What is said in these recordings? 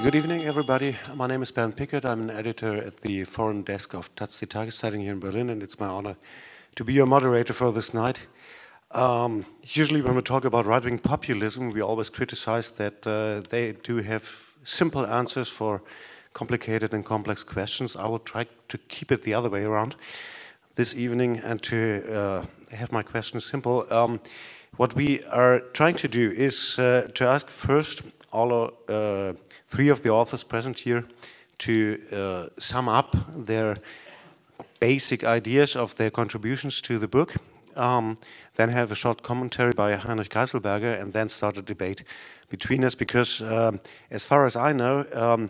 Good evening, everybody. My name is Bernd Pickert. I'm an editor at the foreign desk of Taz die Tageszeitung here in Berlin, and it's my honor to be your moderator for this night. Usually when we talk about right-wing populism, we always criticize that they do have simple answers for complicated and complex questions. I will try to keep it the other way around this evening and to have my questions simple. What we are trying to do is to ask first all three of the authors present here to sum up their basic ideas of their contributions to the book, then have a short commentary by Heinrich Geiselberger, and then start a debate between us, because as far as I know,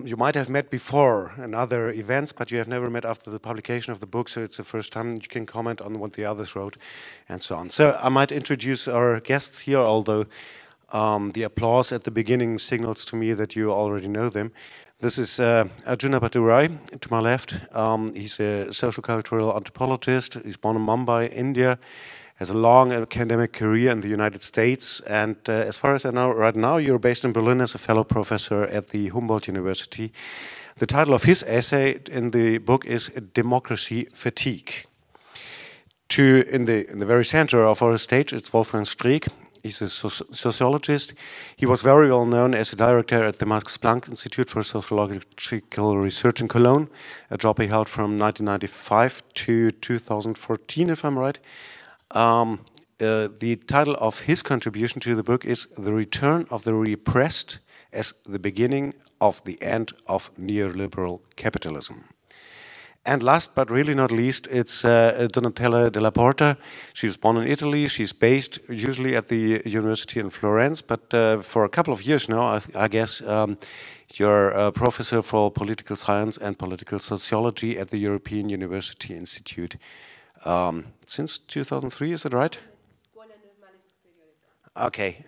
you might have met before in other events, but you have never met after the publication of the book, so it's the first time you can comment on what the others wrote, and so on. So I might introduce our guests here, although the applause at the beginning signals to me that you already know them. This is Arjuna Bhatturai, to my left. He's a social-cultural anthropologist. He's born in Mumbai, India, has a long academic career in the United States, and as far as I know, right now you're based in Berlin as a fellow professor at the Humboldt University. The title of his essay in the book is Democracy Fatigue. In the very center of our stage is Wolfgang Streeck. He's a sociologist. He was very well known as a director at the Max Planck Institute for Sociological Research in Cologne, a job he held from 1995 to 2014, if I'm right. The title of his contribution to the book is The Return of the Repressed as the Beginning of the End of Neoliberal Capitalism. And last but really not least, it's Donatella Della Porta. She was born in Italy. She's based usually at the university in Florence, but for a couple of years now, I guess, you're a professor for political science and political sociology at the European University Institute. Since 2003, is that right? Okay,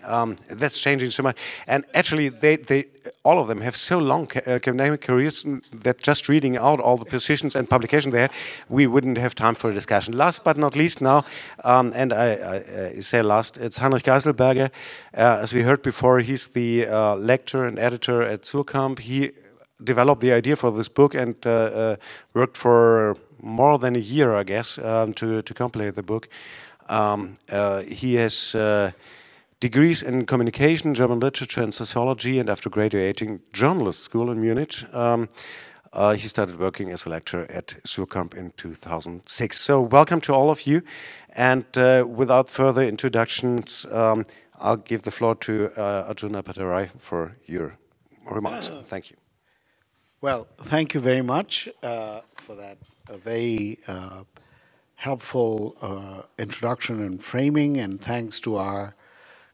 that's changing so much. And actually, they all of them have so long academic careers that just reading out all the positions and publications there, we wouldn't have time for a discussion. Last but not least now, and I say last, it's Heinrich Geiselberger. As we heard before, he's the lecturer and editor at Suhrkamp. He developed the idea for this book and worked for more than a year, I guess, to compilate the book. He has degrees in communication, German literature and sociology, and after graduating journalist school in Munich, he started working as a lecturer at Suhrkamp in 2006. So welcome to all of you, and without further introductions, I'll give the floor to Arjuna Bhatturai for your remarks. Thank you. Well, thank you very much for that very helpful introduction and framing, and thanks to our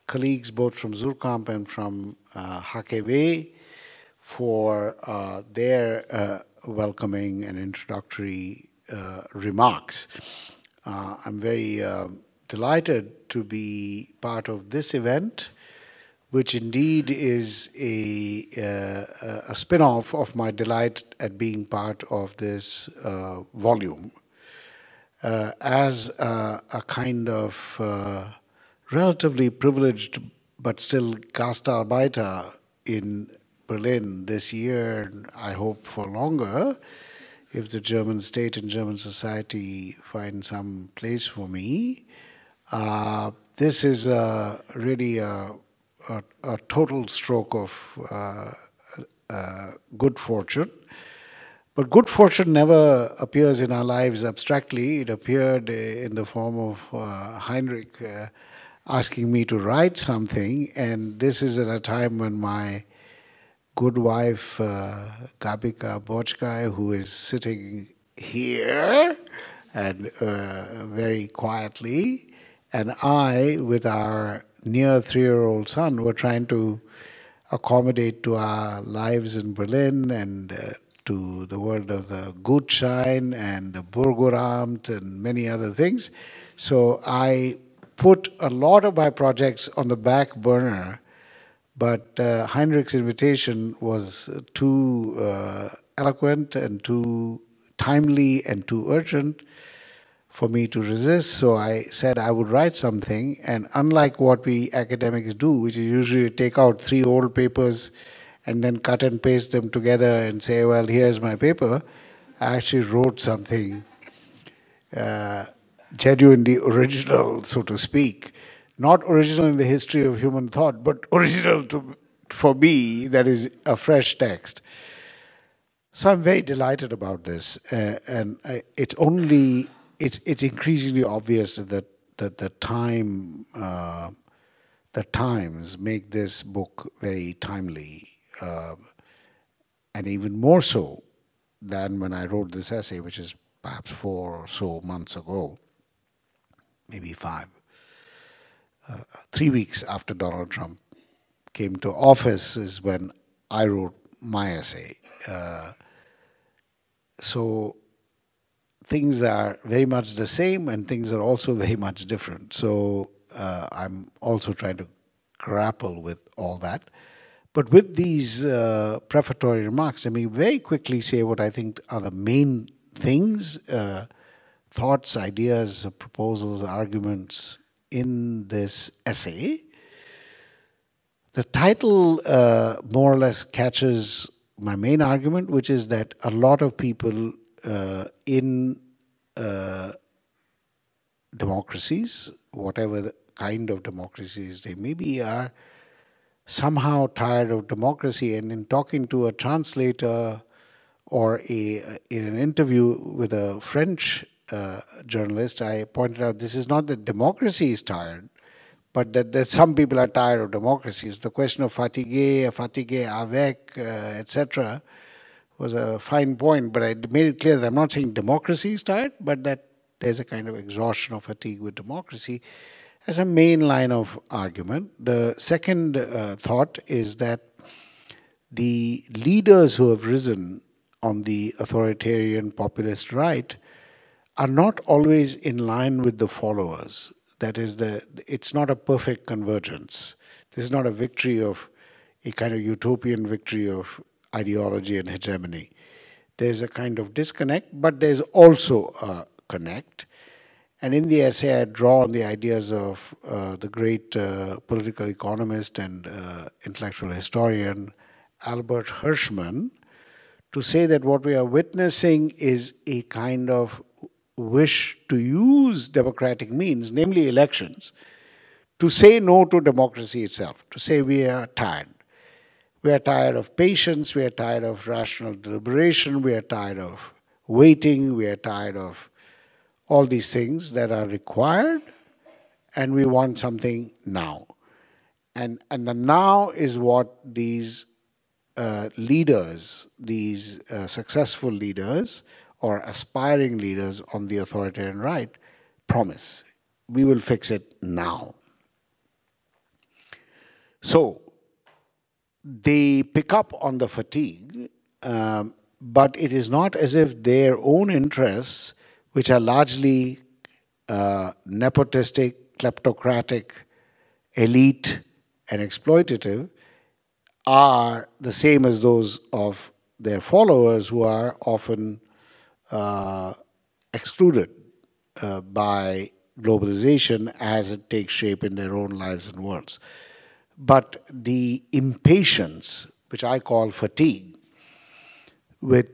colleagues both from Suhrkamp and from HKW for their welcoming and introductory remarks. I'm very delighted to be part of this event, which indeed is a spin-off of my delight at being part of this volume. As a kind of relatively privileged but still Gastarbeiter in Berlin this year, and I hope for longer, if the German state and German society find some place for me. This is really a total stroke of good fortune. But good fortune never appears in our lives abstractly. It appeared in the form of Heinrich asking me to write something, and this is at a time when my good wife, Gabika Bochkai, who is sitting here and very quietly, and I, with our near 3-year-old son, were trying to accommodate to our lives in Berlin and to the world of the Gutschein and the Bürgeramt and many other things. So I put a lot of my projects on the back burner, but Heinrich's invitation was too eloquent and too timely and too urgent for me to resist. So I said I would write something, and unlike what we academics do, which is usually take out 3 old papers and then cut and paste them together and say, well, here's my paper. I actually wrote something genuinely original, so to speak. Not original in the history of human thought, but original for me, that is a fresh text. So I'm very delighted about this, and it's increasingly obvious that the times make this book very timely, and even more so than when I wrote this essay, which is perhaps 4 or so months ago, maybe 5. 3 weeks after Donald Trump came to office is when I wrote my essay. So things are very much the same, and things are also very much different. So I'm also trying to grapple with all that. But with these prefatory remarks, let me very quickly say what I think are the main things, thoughts, ideas, proposals, arguments in this essay. The title more or less catches my main argument, which is that a lot of people in democracies, whatever the kind of democracies they may be, are somehow tired of democracy. And in talking to a translator or in an interview with a French journalist, I pointed out this is not that democracy is tired, but that some people are tired of democracy. So the question of fatigué avec, etc., was a fine point, but I made it clear that I'm not saying democracy is tired, but that there's a kind of exhaustion or fatigue with democracy as a main line of argument. The second thought is that the leaders who have risen on the authoritarian populist right are not always in line with the followers. That is, it's not a perfect convergence. This is not a victory of a kind of utopian victory of ideology and hegemony. There's a kind of disconnect, but there's also a connect. And in the essay, I draw on the ideas of the great political economist and intellectual historian Albert Hirschman to say that what we are witnessing is a kind of wish to use democratic means, namely elections, to say no to democracy itself, to say we are tired. We are tired of patience, we are tired of rational deliberation, we are tired of waiting, we are tired of all these things that are required, and we want something now. And the now is what these leaders, these successful leaders or aspiring leaders on the authoritarian right promise. We will fix it now. So they pick up on the fatigue, but it is not as if their own interests, which are largely nepotistic, kleptocratic, elite, and exploitative, are the same as those of their followers, who are often excluded by globalization as it takes shape in their own lives and worlds. But the impatience, which I call fatigue, with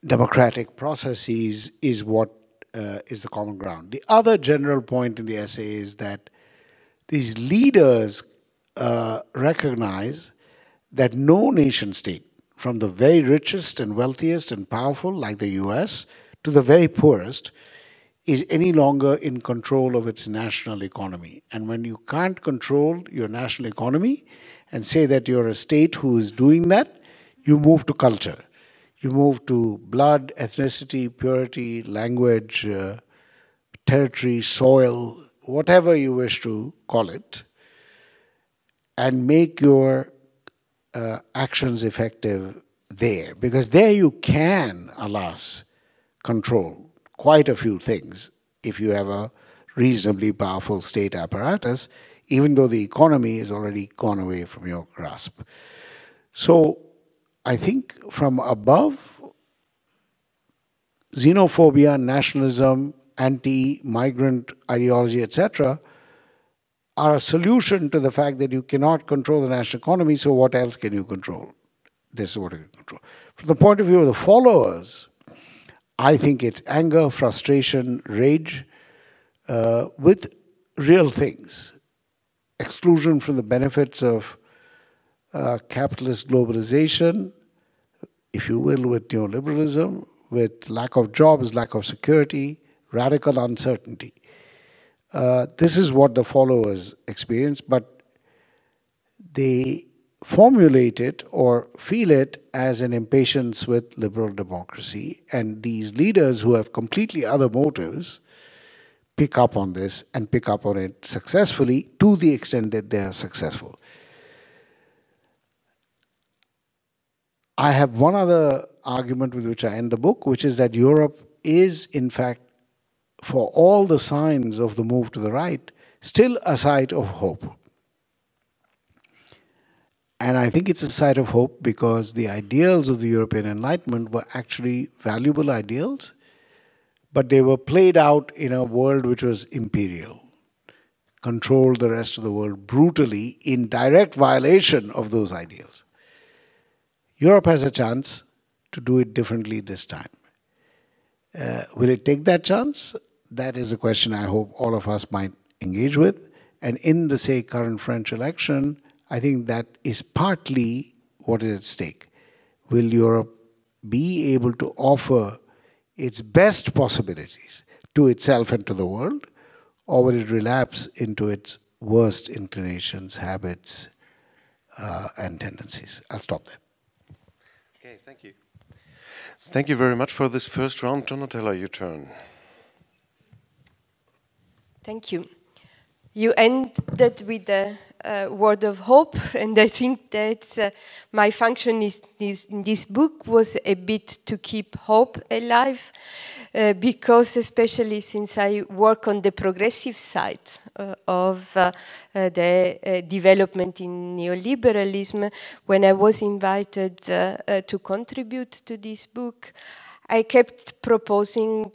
democratic processes is what is the common ground. The other general point in the essay is that these leaders recognize that no nation state, from the very richest and wealthiest and powerful, like the US, to the very poorest, is any longer in control of its national economy. And when you can't control your national economy and say that you're a state who is doing that, you move to culture. You move to blood, ethnicity, purity, language, territory, soil, whatever you wish to call it, and make your actions effective there. Because there you can, alas, control quite a few things if you have a reasonably powerful state apparatus, even though the economy has already gone away from your grasp. So I think from above, xenophobia, nationalism, anti-migrant ideology, etc., are a solution to the fact that you cannot control the national economy, so what else can you control? this is what we can control. From the point of view of the followers, I think it's anger, frustration, rage with real things. Exclusion from the benefits of capitalist globalization, if you will, with neoliberalism, with lack of jobs, lack of security, radical uncertainty. This is what the followers experience, but they formulate it or feel it as an impatience with liberal democracy. And these leaders who have completely other motives pick up on this and pick up on it successfully to the extent that they are successful. I have one other argument with which I end the book, which is that Europe is, in fact, for all the signs of the move to the right, still a site of hope. And I think it's a site of hope because the ideals of the European Enlightenment were actually valuable ideals, but they were played out in a world which was imperial, controlled the rest of the world brutally in direct violation of those ideals. Europe has a chance to do it differently this time. Will it take that chance? That is a question I hope all of us might engage with. And in the, say, current French election, I think that is partly what is at stake. Will Europe be able to offer its best possibilities to itself and to the world, or will it relapse into its worst inclinations, habits, and tendencies? I'll stop there. Okay, thank you. Thank you very much for this first round. Donatella, your turn. Thank you. You ended with a word of hope, and I think that my function in this book was a bit to keep hope alive, because especially since I work on the progressive side of the development in neoliberalism, when I was invited to contribute to this book, I kept proposing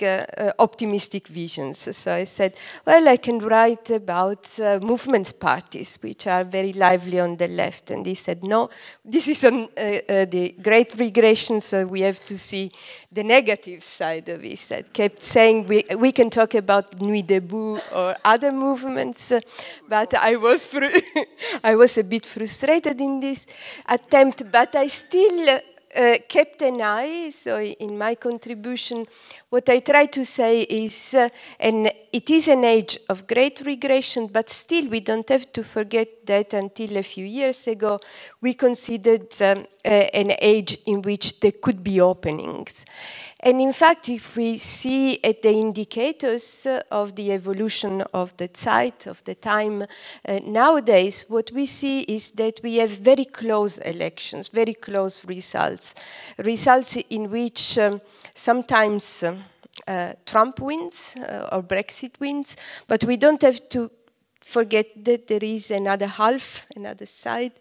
optimistic visions. So I said, well, I can write about movements parties, which are very lively on the left. And he said, no, this is the great regression, so we have to see the negative side of it. I kept saying we can talk about Nuit Debout or other movements, but I was a bit frustrated in this attempt, but I still kept an eye. So in my contribution, what I try to say is, and it is an age of great regression, but still we don't have to forget that until a few years ago, we considered an age in which there could be openings. And in fact, if we see at the indicators of the evolution of the Zeit, of the time nowadays, what we see is that we have very close elections, very close results. Results in which sometimes Trump wins or Brexit wins, but we don't have to forget that there is another half, another side,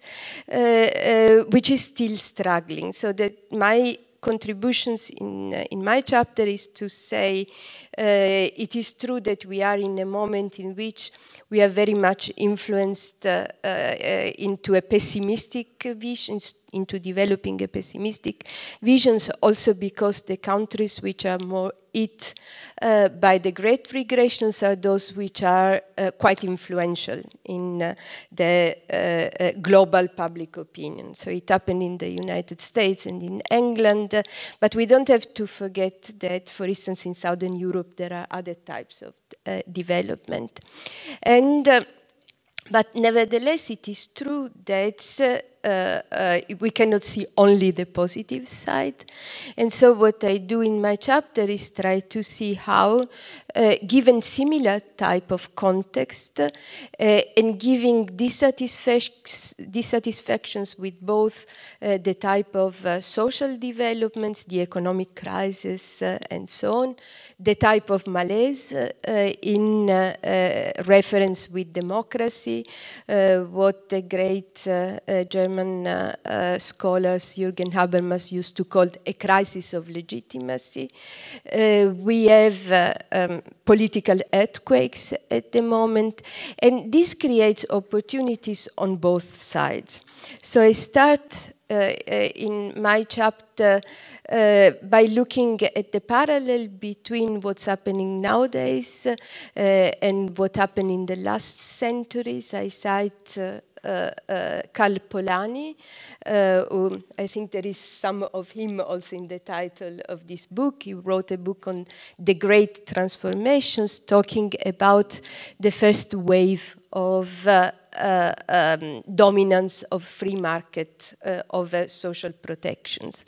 which is still struggling. So that my contributions in my chapter is to say it is true that we are in a moment in which we are very much influenced into a pessimistic vision, into developing a pessimistic visions, also because the countries which are more hit by the great regressions are those which are quite influential in the global public opinion. So it happened in the United States and in England, but we don't have to forget that, for instance, in Southern Europe there are other types of development. And but nevertheless, it is true that we cannot see only the positive side. And so what I do in my chapter is try to see how, given similar type of context, and giving dissatisfactions with both the type of social developments, the economic crisis, and so on, the type of malaise in reference with democracy, what the great German scholars Jürgen Habermas used to call a crisis of legitimacy. We have political earthquakes at the moment, and this creates opportunities on both sides. So I start in my chapter by looking at the parallel between what's happening nowadays and what happened in the last centuries. I cite Karl Polanyi, who I think there is some of him also in the title of this book. He wrote a book on the great transformations, talking about the first wave of dominance of free market over social protections.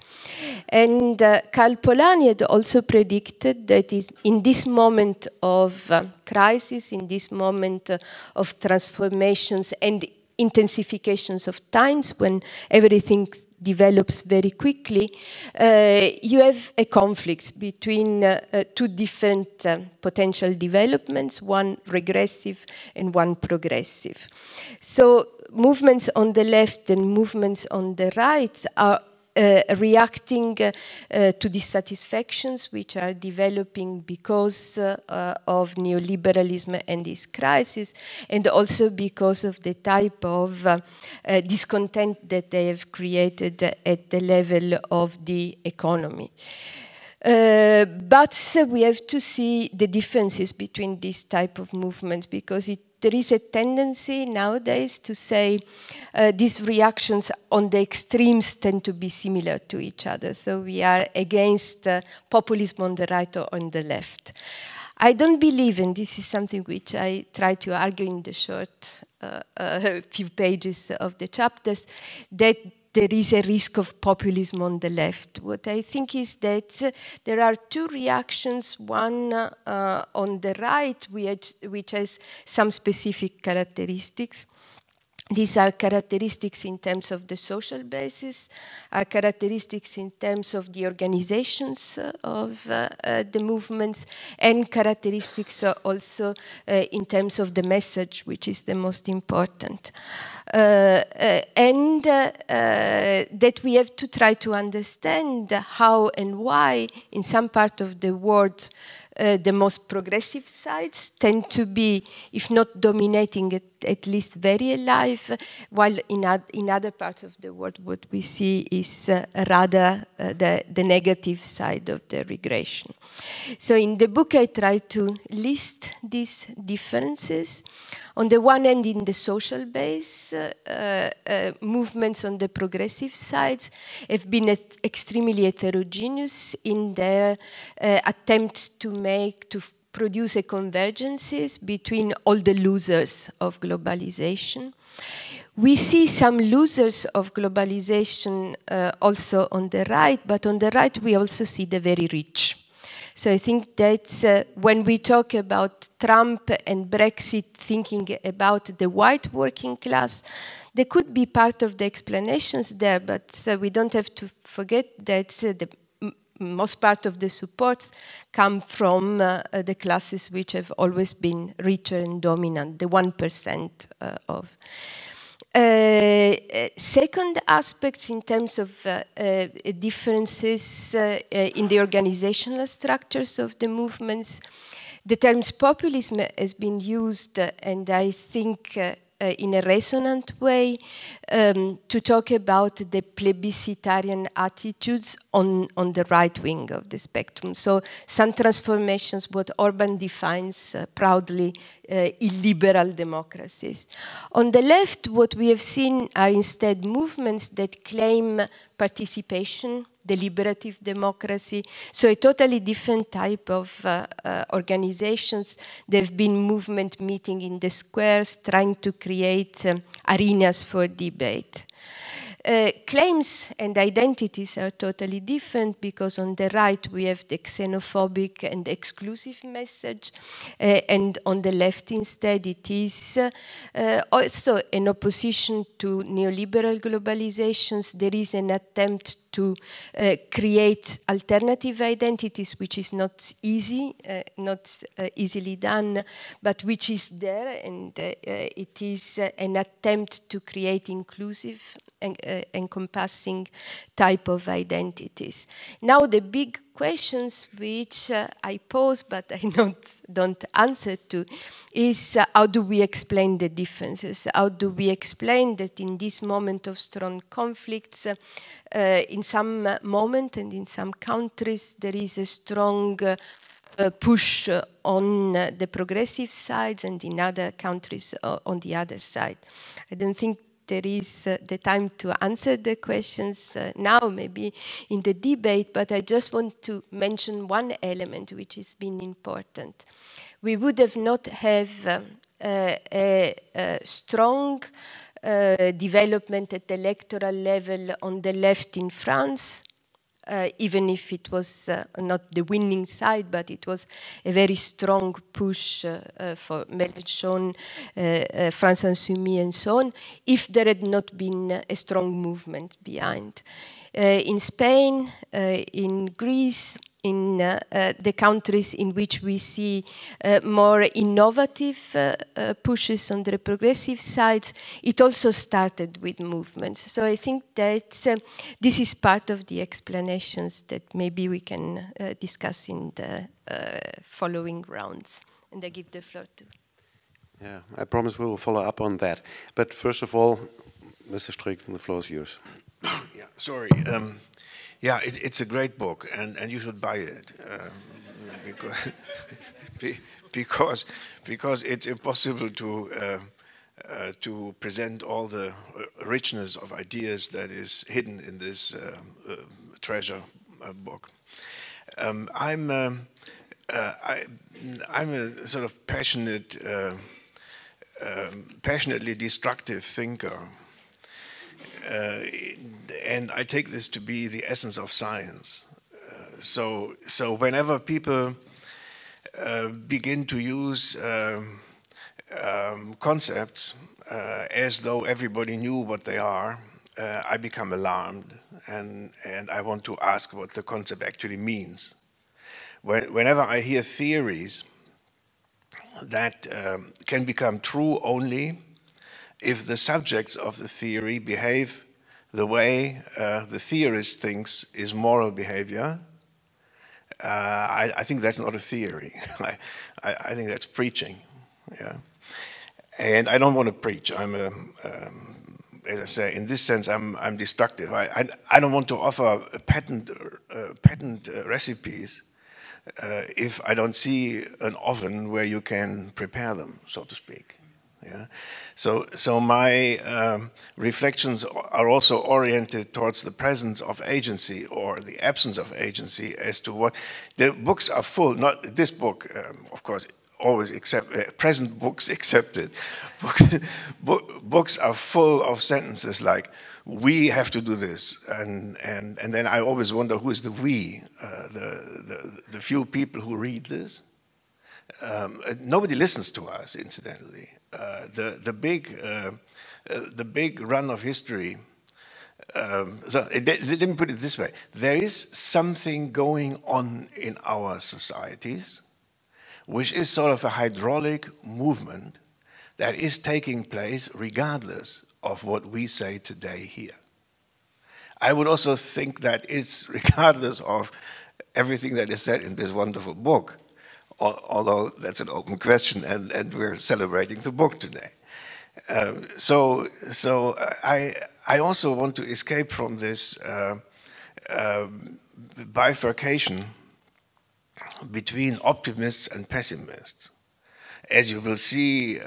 And Karl Polanyi had also predicted that in this moment of crisis, in this moment of transformations and intensifications of times when everything develops very quickly, you have a conflict between two different potential developments, one regressive and one progressive. So movements on the left and movements on the right are reacting to dissatisfactions which are developing because of neoliberalism and this crisis, and also because of the type of discontent that they have created at the level of the economy. But we have to see the differences between this type of movements, because there is a tendency nowadays to say these reactions on the extremes tend to be similar to each other. So we are against populism on the right or on the left. I don't believe, and this is something which I try to argue in the short few pages of the chapters, that there is a risk of populism on the left. What I think is that there are two reactions, one on the right, which has some specific characteristics. These are characteristics in terms of the social basis, are characteristics in terms of the organizations of the movements, and characteristics also in terms of the message, which is the most important. And that we have to try to understand how and why in some part of the world the most progressive sides tend to be, if not dominating, at least very alive, while in other parts of the world what we see is rather the negative side of the regression. So in the book I try to list these differences. On the one hand, in the social base, movements on the progressive sides have been extremely heterogeneous in their attempt to produce a convergences between all the losers of globalization. We see some losers of globalization also on the right, but on the right we also see the very rich. So I think that when we talk about Trump and Brexit, thinking about the white working class, there could be part of the explanations there, but we don't have to forget that the most part of the supports come from the classes which have always been richer and dominant, the 1% of. Second aspects in terms of differences in the organizational structures of the movements, the term populism has been used, and I think in a resonant way, to talk about the plebiscitarian attitudes on the right wing of the spectrum. So some transformations, what Orban defines proudly illiberal democracies. On the left, what we have seen are instead movements that claim participation, deliberative democracy, so a totally different type of organizations. There have been movement meeting in the squares, trying to create arenas for debate. Claims and identities are totally different, because on the right we have the xenophobic and exclusive message, and on the left instead it is also an opposition to neoliberal globalizations. There is an attempt to create alternative identities, which is not easy, not easily done, but which is there, and it is an attempt to create inclusive encompassing type of identities. Now the big questions which I pose but I don't answer to is how do we explain the differences? How do we explain that in this moment of strong conflicts, in some moment and in some countries there is a strong push on the progressive sides and in other countries on the other side. I don't think there is the time to answer the questions now, maybe in the debate, but I just want to mention one element which has been important. We would have not have a strong development at the electoral level on the left in France, even if it was not the winning side, but it was a very strong push for Mélenchon, France Insoumise and so on, if there had not been a strong movement behind. In Spain, in Greece, in the countries in which we see more innovative pushes on the progressive sides, it also started with movements. So I think that this is part of the explanations that maybe we can discuss in the following rounds. And I give the floor to. Yeah, I promise we'll follow up on that. But first of all, Mr. Strick, the floor is yours. Yeah, sorry. Yeah, it's a great book, and you should buy it because it's impossible to present all the richness of ideas that is hidden in this treasure book. I'm a sort of passionately destructive thinker. And I take this to be the essence of science. So whenever people begin to use concepts as though everybody knew what they are, I become alarmed, and I want to ask what the concept actually means. Whenever I hear theories that can become true only if the subjects of the theory behave the way the theorist thinks is moral behavior, I think that's not a theory. I think that's preaching. Yeah, and I don't want to preach. I'm as I say, in this sense, I'm destructive. I don't want to offer patent recipes if I don't see an oven where you can prepare them, so to speak. Yeah. So my reflections are also oriented towards the presence of agency or the absence of agency as to what the books are full. Not this book, of course, always except present books accepted. Books are full of sentences like "we have to do this," and then I always wonder who is the we, the few people who read this. Nobody listens to us, incidentally. The big run of history. So let me put it this way: there is something going on in our societies, which is sort of a hydraulic movement that is taking place regardless of what we say today here. I would also think that it's regardless of everything that is said in this wonderful book. Although that's an open question, and we're celebrating the book today. So I also want to escape from this bifurcation between optimists and pessimists. As you will see,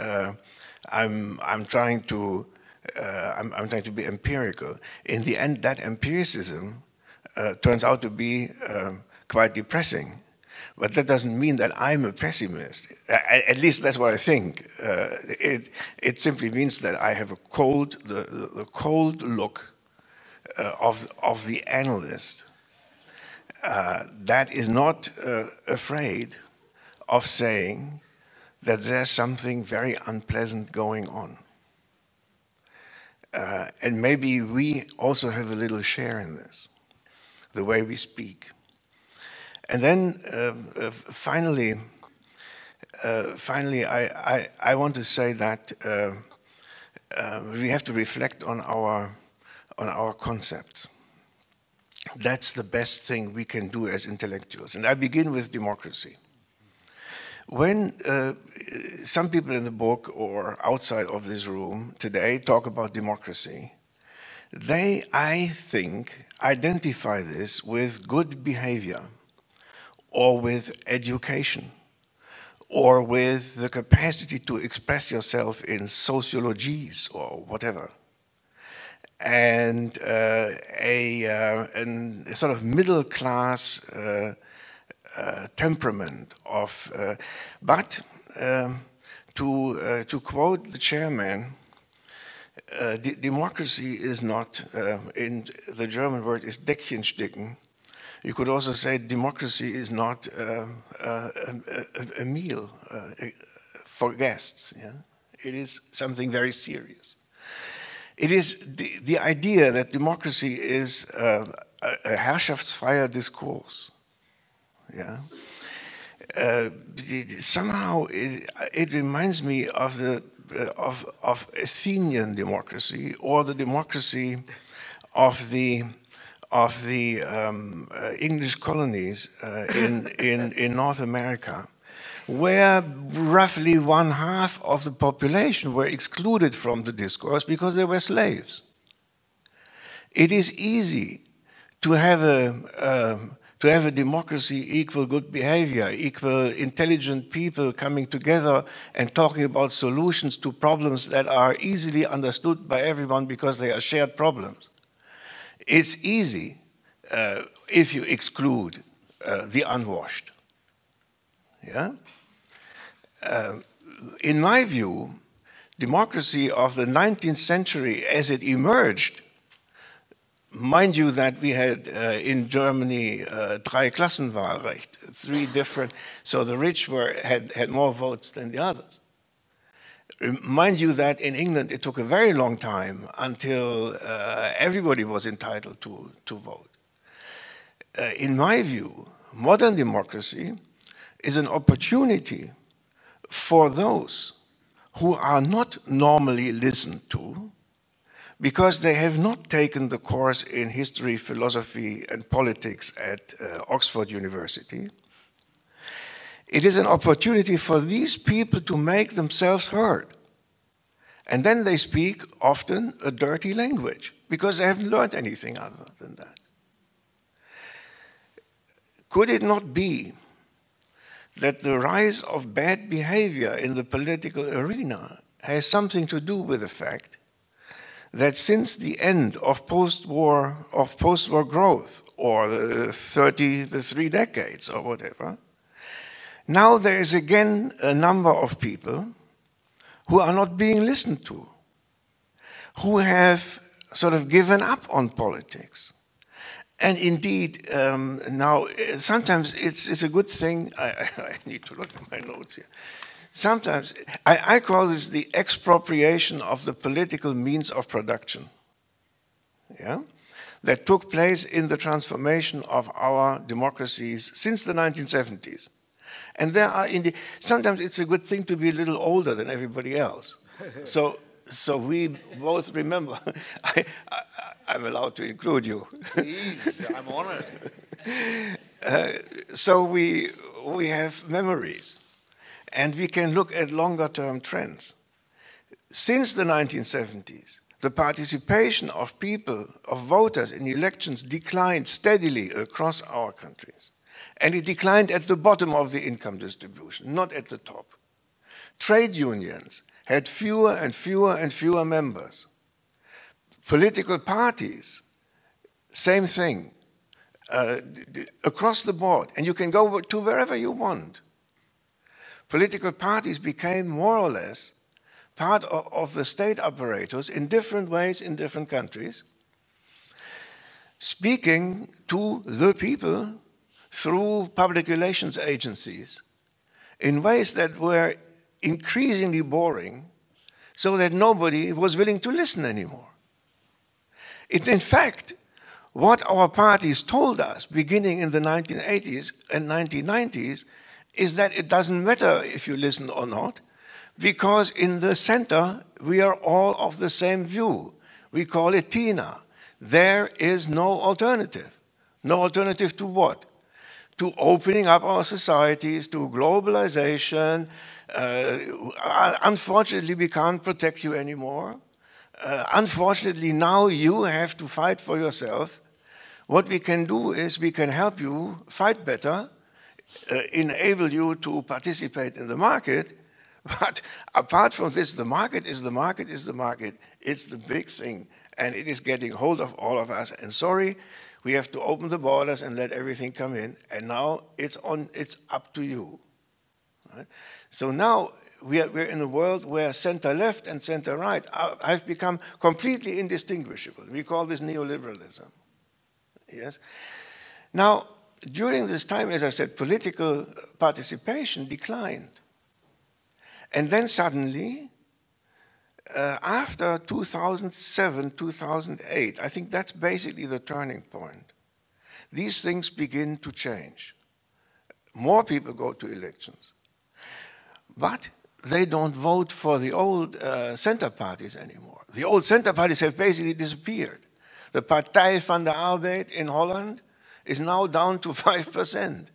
I'm trying to be empirical. In the end, that empiricism turns out to be quite depressing. But that doesn't mean that I'm a pessimist. At least that's what I think. It simply means that I have the cold look of the analyst that is not afraid of saying that there's something very unpleasant going on. And maybe we also have a little share in this, the way we speak. And then finally, I want to say that we have to reflect on our on our concepts. That's the best thing we can do as intellectuals. And I begin with democracy. When some people in the book or outside of this room today talk about democracy, they, I think, identify this with good behavior, or with education, or with the capacity to express yourself in sociologies or whatever. And a sort of middle class temperament of, but to quote the chairman, democracy is not, in the German word is Deckchensticken. You could also say democracy is not a meal for guests. Yeah? It is something very serious. It is the idea that democracy is a herrschaftsfreier Diskurs. Yeah? Somehow it reminds me of the of Athenian democracy, or the democracy of the English colonies in North America, where roughly 1/2 of the population were excluded from the discourse because they were slaves. It is easy to have a democracy equal good behavior, equal intelligent people coming together and talking about solutions to problems that are easily understood by everyone because they are shared problems. It's easy if you exclude the unwashed. Yeah? In my view, democracy of the 19th century as it emerged, mind you that we had in Germany Dreiklassenwahlrecht, 3 different, so the rich had more votes than the others. Mind you that in England it took a very long time until everybody was entitled to vote. In my view, modern democracy is an opportunity for those who are not normally listened to because they have not taken the course in history, philosophy, and politics at Oxford University. It is an opportunity for these people to make themselves heard. And then they speak often a dirty language because they haven't learned anything other than that. Could it not be that the rise of bad behavior in the political arena has something to do with the fact that since the end of post-war growth, or the 3 decades or whatever, now there is again a number of people who are not being listened to, who have sort of given up on politics. And indeed, now sometimes it's a good thing. I need to look at my notes here. Sometimes I call this the expropriation of the political means of production. Yeah, that took place in the transformation of our democracies since the 1970s. And there are indeed, sometimes it's a good thing to be a little older than everybody else. So we both remember. I'm allowed to include you. Please, I'm honored. So we have memories, and we can look at longer-term trends. Since the 1970s, the participation of people, of voters in elections declined steadily across our countries. And it declined at the bottom of the income distribution, not at the top. Trade unions had fewer and fewer and fewer members. Political parties, same thing, across the board. And you can go to wherever you want. Political parties became more or less part of the state apparatus in different ways in different countries, speaking to the people through public relations agencies in ways that were increasingly boring, so that nobody was willing to listen anymore. In fact, what our parties told us beginning in the 1980s and 1990s is that it doesn't matter if you listen or not, because in the center we are all of the same view. We call it TINA. there is no alternative. No alternative to what? To opening up our societies, to globalization. Unfortunately, we can't protect you anymore. Unfortunately, now you have to fight for yourself. What we can do is we can help you fight better, enable you to participate in the market. But apart from this, the market is the market is the market. It's the big thing, and it is getting hold of all of us. And sorry, we have to open the borders and let everything come in. And now it's up to you. Right? So now we're in a world where center-left and center-right have become completely indistinguishable. We call this neoliberalism. Yes. Now, during this time, as I said, political participation declined. And then suddenly, after 2007, 2008, I think that's basically the turning point. These things begin to change. More people go to elections. But they don't vote for the old center parties anymore. The old center parties have basically disappeared. The Partij van de Arbeid in Holland is now down to 5%.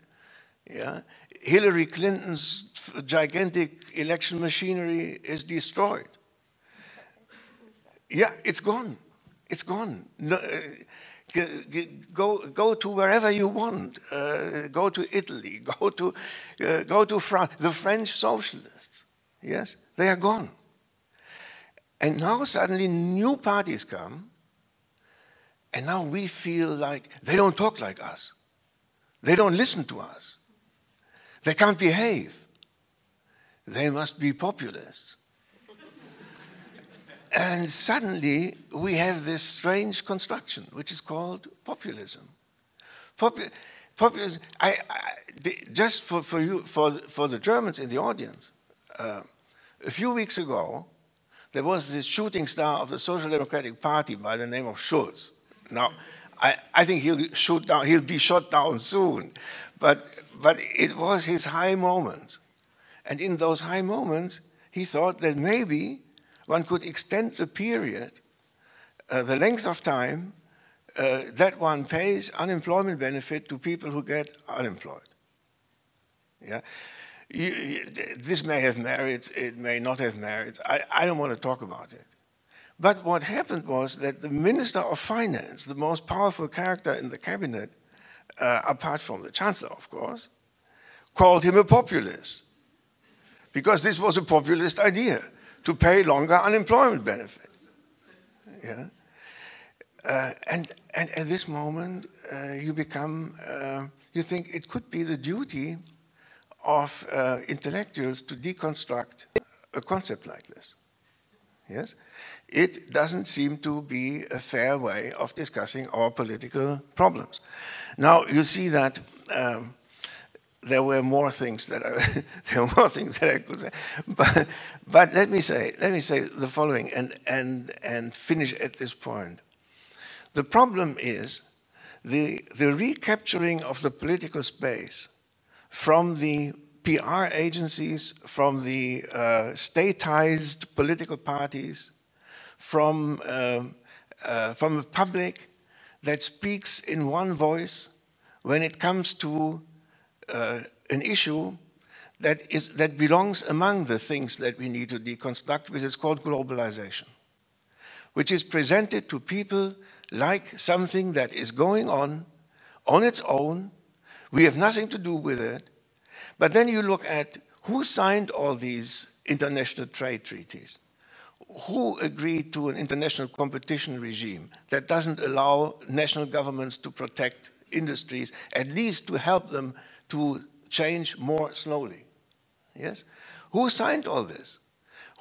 Yeah? Hillary Clinton's gigantic election machinery is destroyed. Yeah, it's gone. It's gone. No, go to wherever you want. Go to Italy. Go to France. The French socialists. Yes, they are gone. And now suddenly new parties come, and now we feel like they don't talk like us. They don't listen to us. They can't behave. They must be populists. And suddenly we have this strange construction, which is called populism. Populism. Just for the Germans in the audience, a few weeks ago, there was this shooting star of the Social Democratic Party by the name of Schulz. Now, I think he'll be shot down soon, but it was his high moment. And in those high moments, he thought that maybe one could extend the period, the length of time that one pays unemployment benefit to people who get unemployed. Yeah? This may have merits, it may not have merits. I don't want to talk about it. But what happened was that the Minister of Finance, the most powerful character in the cabinet, apart from the Chancellor, of course, called him a populist. Because this was a populist idea, to pay longer unemployment benefit. Yeah? And at this moment, you think it could be the duty of intellectuals to deconstruct a concept like this. Yes? It doesn't seem to be a fair way of discussing our political problems. Now, you see that there were more things that I could say, but let me say the following and finish at this point. The problem is the recapturing of the political space from the PR agencies, from the statized political parties, from a public that speaks in one voice when it comes to an issue that belongs among the things that we need to deconstruct, which is called globalization, which is presented to people like something that is going on its own. We have nothing to do with it. But then you look at who signed all these international trade treaties, who agreed to an international competition regime that doesn't allow national governments to protect industries, at least to help them to change more slowly. Yes? Who signed all this?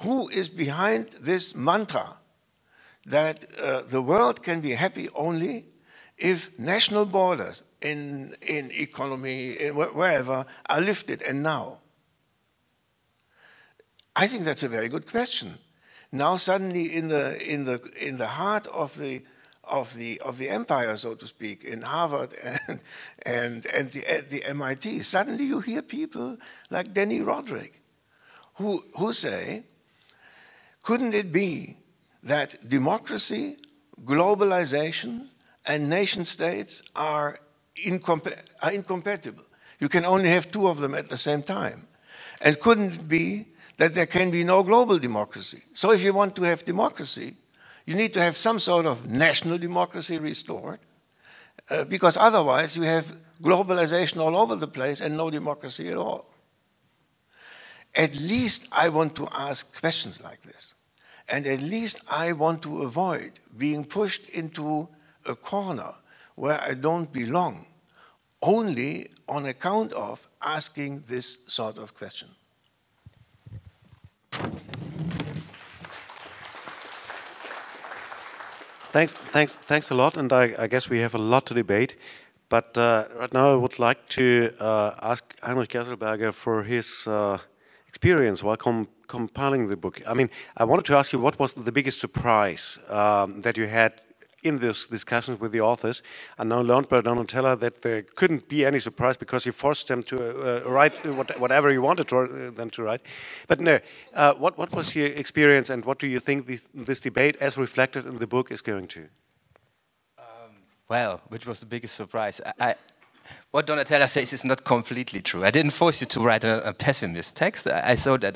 Who is behind this mantra that the world can be happy only if national borders in economy, wherever, are lifted, and now? I think that's a very good question. Now suddenly in the heart of the empire, so to speak, in Harvard and the MIT, suddenly you hear people like Denny Roderick who say, couldn't it be that democracy, globalization and nation states are incompatible. You can only have two of them at the same time. And couldn't it be that there can be no global democracy? So if you want to have democracy, you need to have some sort of national democracy restored, because otherwise you have globalization all over the place and no democracy at all. At least I want to ask questions like this. And at least I want to avoid being pushed into a corner where I don't belong, only on account of asking this sort of question. Thanks a lot, and I guess we have a lot to debate. But right now I would like to ask Heinrich Gesselberger for his experience while compiling the book. I mean, I wanted to ask you, what was the biggest surprise that you had in these discussions with the authors? I now learned by Donatella that there couldn't be any surprise because you forced them to write whatever you wanted them to write. But no, what was your experience, and what do you think this debate, as reflected in the book, is going to? Well, which was the biggest surprise? What Donatella says is not completely true. I didn't force you to write a pessimist text. I thought that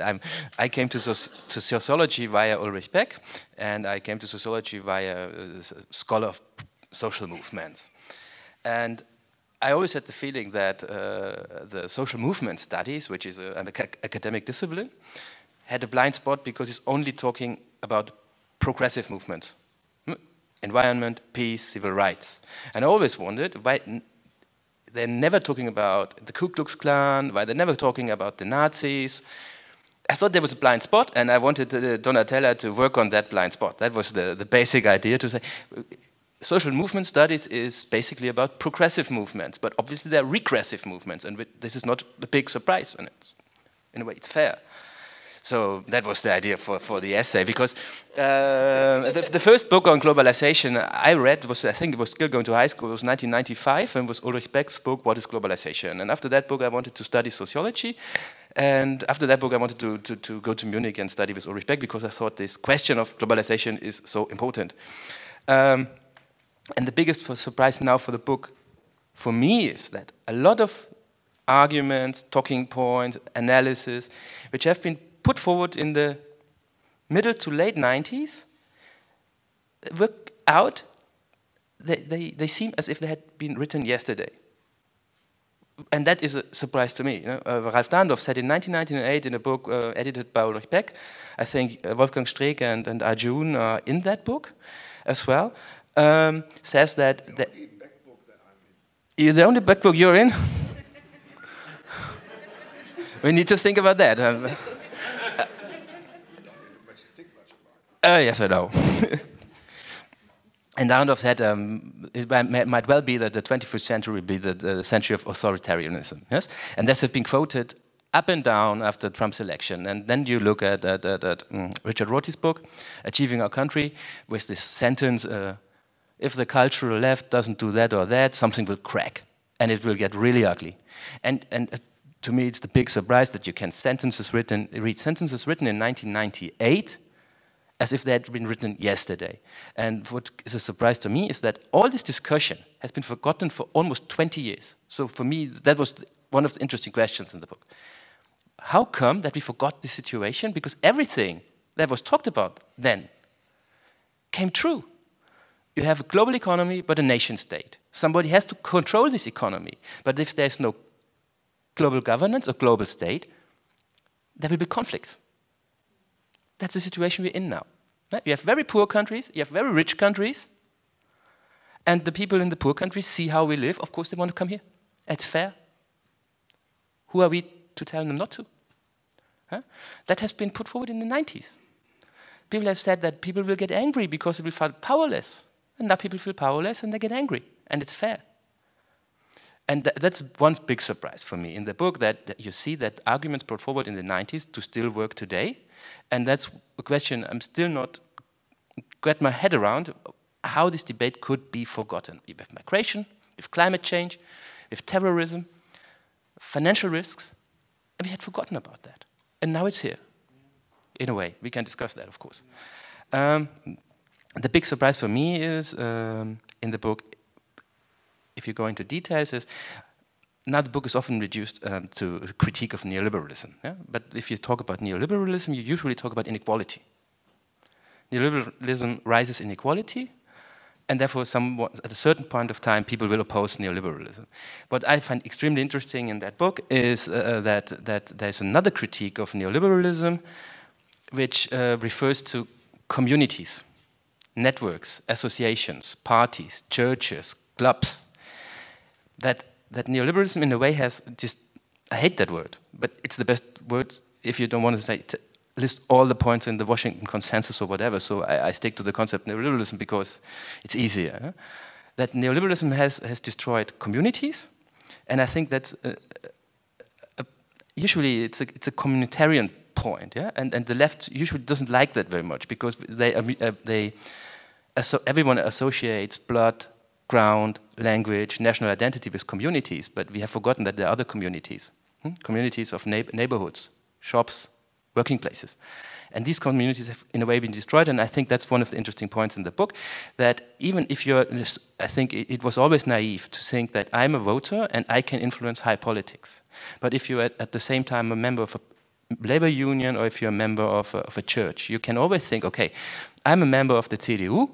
I came to sociology via Ulrich Beck, and I came to sociology via a scholar of social movements. And I always had the feeling that the social movement studies, which is an academic discipline, had a blind spot because it's only talking about progressive movements. Environment, peace, civil rights. And I always wondered why they're never talking about the Ku Klux Klan, why they're never talking about the Nazis. I thought there was a blind spot, and I wanted Donatella to work on that blind spot. That was the basic idea, to say social movement studies is basically about progressive movements, but obviously they're regressive movements, and this is not a big surprise, and in a way it's fair. So that was the idea for the essay, because the first book on globalization I read was, I think it was still going to high school, it was 1995, and was Ulrich Beck's book, What is Globalization? And after that book I wanted to study sociology, and after that book I wanted to go to Munich and study with Ulrich Beck, because I thought this question of globalization is so important. And the biggest surprise now for the book, for me, is that a lot of arguments, talking points, analysis, which have been put forward in the middle to late 90s, work out, they seem as if they had been written yesterday. And that is a surprise to me. You know? Ralph Dahrendorf said in 1998 in a book edited by Ulrich Beck, I think Wolfgang Streeck and Arjun are in that book as well, says that... The only Beck book you're in? We need to think about that. Yes, I know. And Dahrendorf said it might well be that the 21st century will be the century of authoritarianism. Yes, and this has been quoted up and down after Trump's election. And then you look at Richard Rorty's book, Achieving Our Country, with this sentence: "If the cultural left doesn't do that or that, something will crack, and it will get really ugly." And to me, it's the big surprise that you can read sentences written in 1998. As if they had been written yesterday. And what is a surprise to me is that all this discussion has been forgotten for almost 20 years. So for me, that was one of the interesting questions in the book. How come that we forgot this situation? Because everything that was talked about then came true. You have a global economy, but a nation state. Somebody has to control this economy. But if there's no global governance or global state, there will be conflicts. That's the situation we're in now. You have very poor countries, you have very rich countries, and the people in the poor countries see how we live. Of course, they want to come here. It's fair. Who are we to tell them not to? Huh? That has been put forward in the 90s. People have said that people will get angry because they will feel powerless. And now people feel powerless and they get angry. And it's fair. And that's one big surprise for me in the book, that you see that arguments brought forward in the 90s to still work today. And that's a question I'm still not get my head around, how this debate could be forgotten. We have migration, we have climate change, we have terrorism, financial risks, and we had forgotten about that. And now it's here. In a way, we can discuss that, of course. The big surprise for me is, in the book, if you go into details, is now the book is often reduced to a critique of neoliberalism. Yeah? But if you talk about neoliberalism, you usually talk about inequality. Neoliberalism rises inequality, and therefore at a certain point of time, people will oppose neoliberalism. What I find extremely interesting in that book is that there's another critique of neoliberalism, which refers to communities, networks, associations, parties, churches, clubs. That neoliberalism in a way has just, I hate that word, but it's the best word if you don't want to say, list all the points in the Washington Consensus or whatever, so I stick to the concept neoliberalism because it's easier. Huh? That neoliberalism has destroyed communities, and I think that's, usually it's a communitarian point, yeah? And the left usually doesn't like that very much because everyone associates blood, ground, language, national identity with communities, but we have forgotten that there are other communities, communities of neighborhoods, shops, working places. And these communities have, in a way, been destroyed, and I think that's one of the interesting points in the book, that even if you're, I think it was always naive to think that I'm a voter and I can influence high politics. But if you're at the same time a member of a labor union or if you're a member of a church, you can always think, okay, I'm a member of the CDU,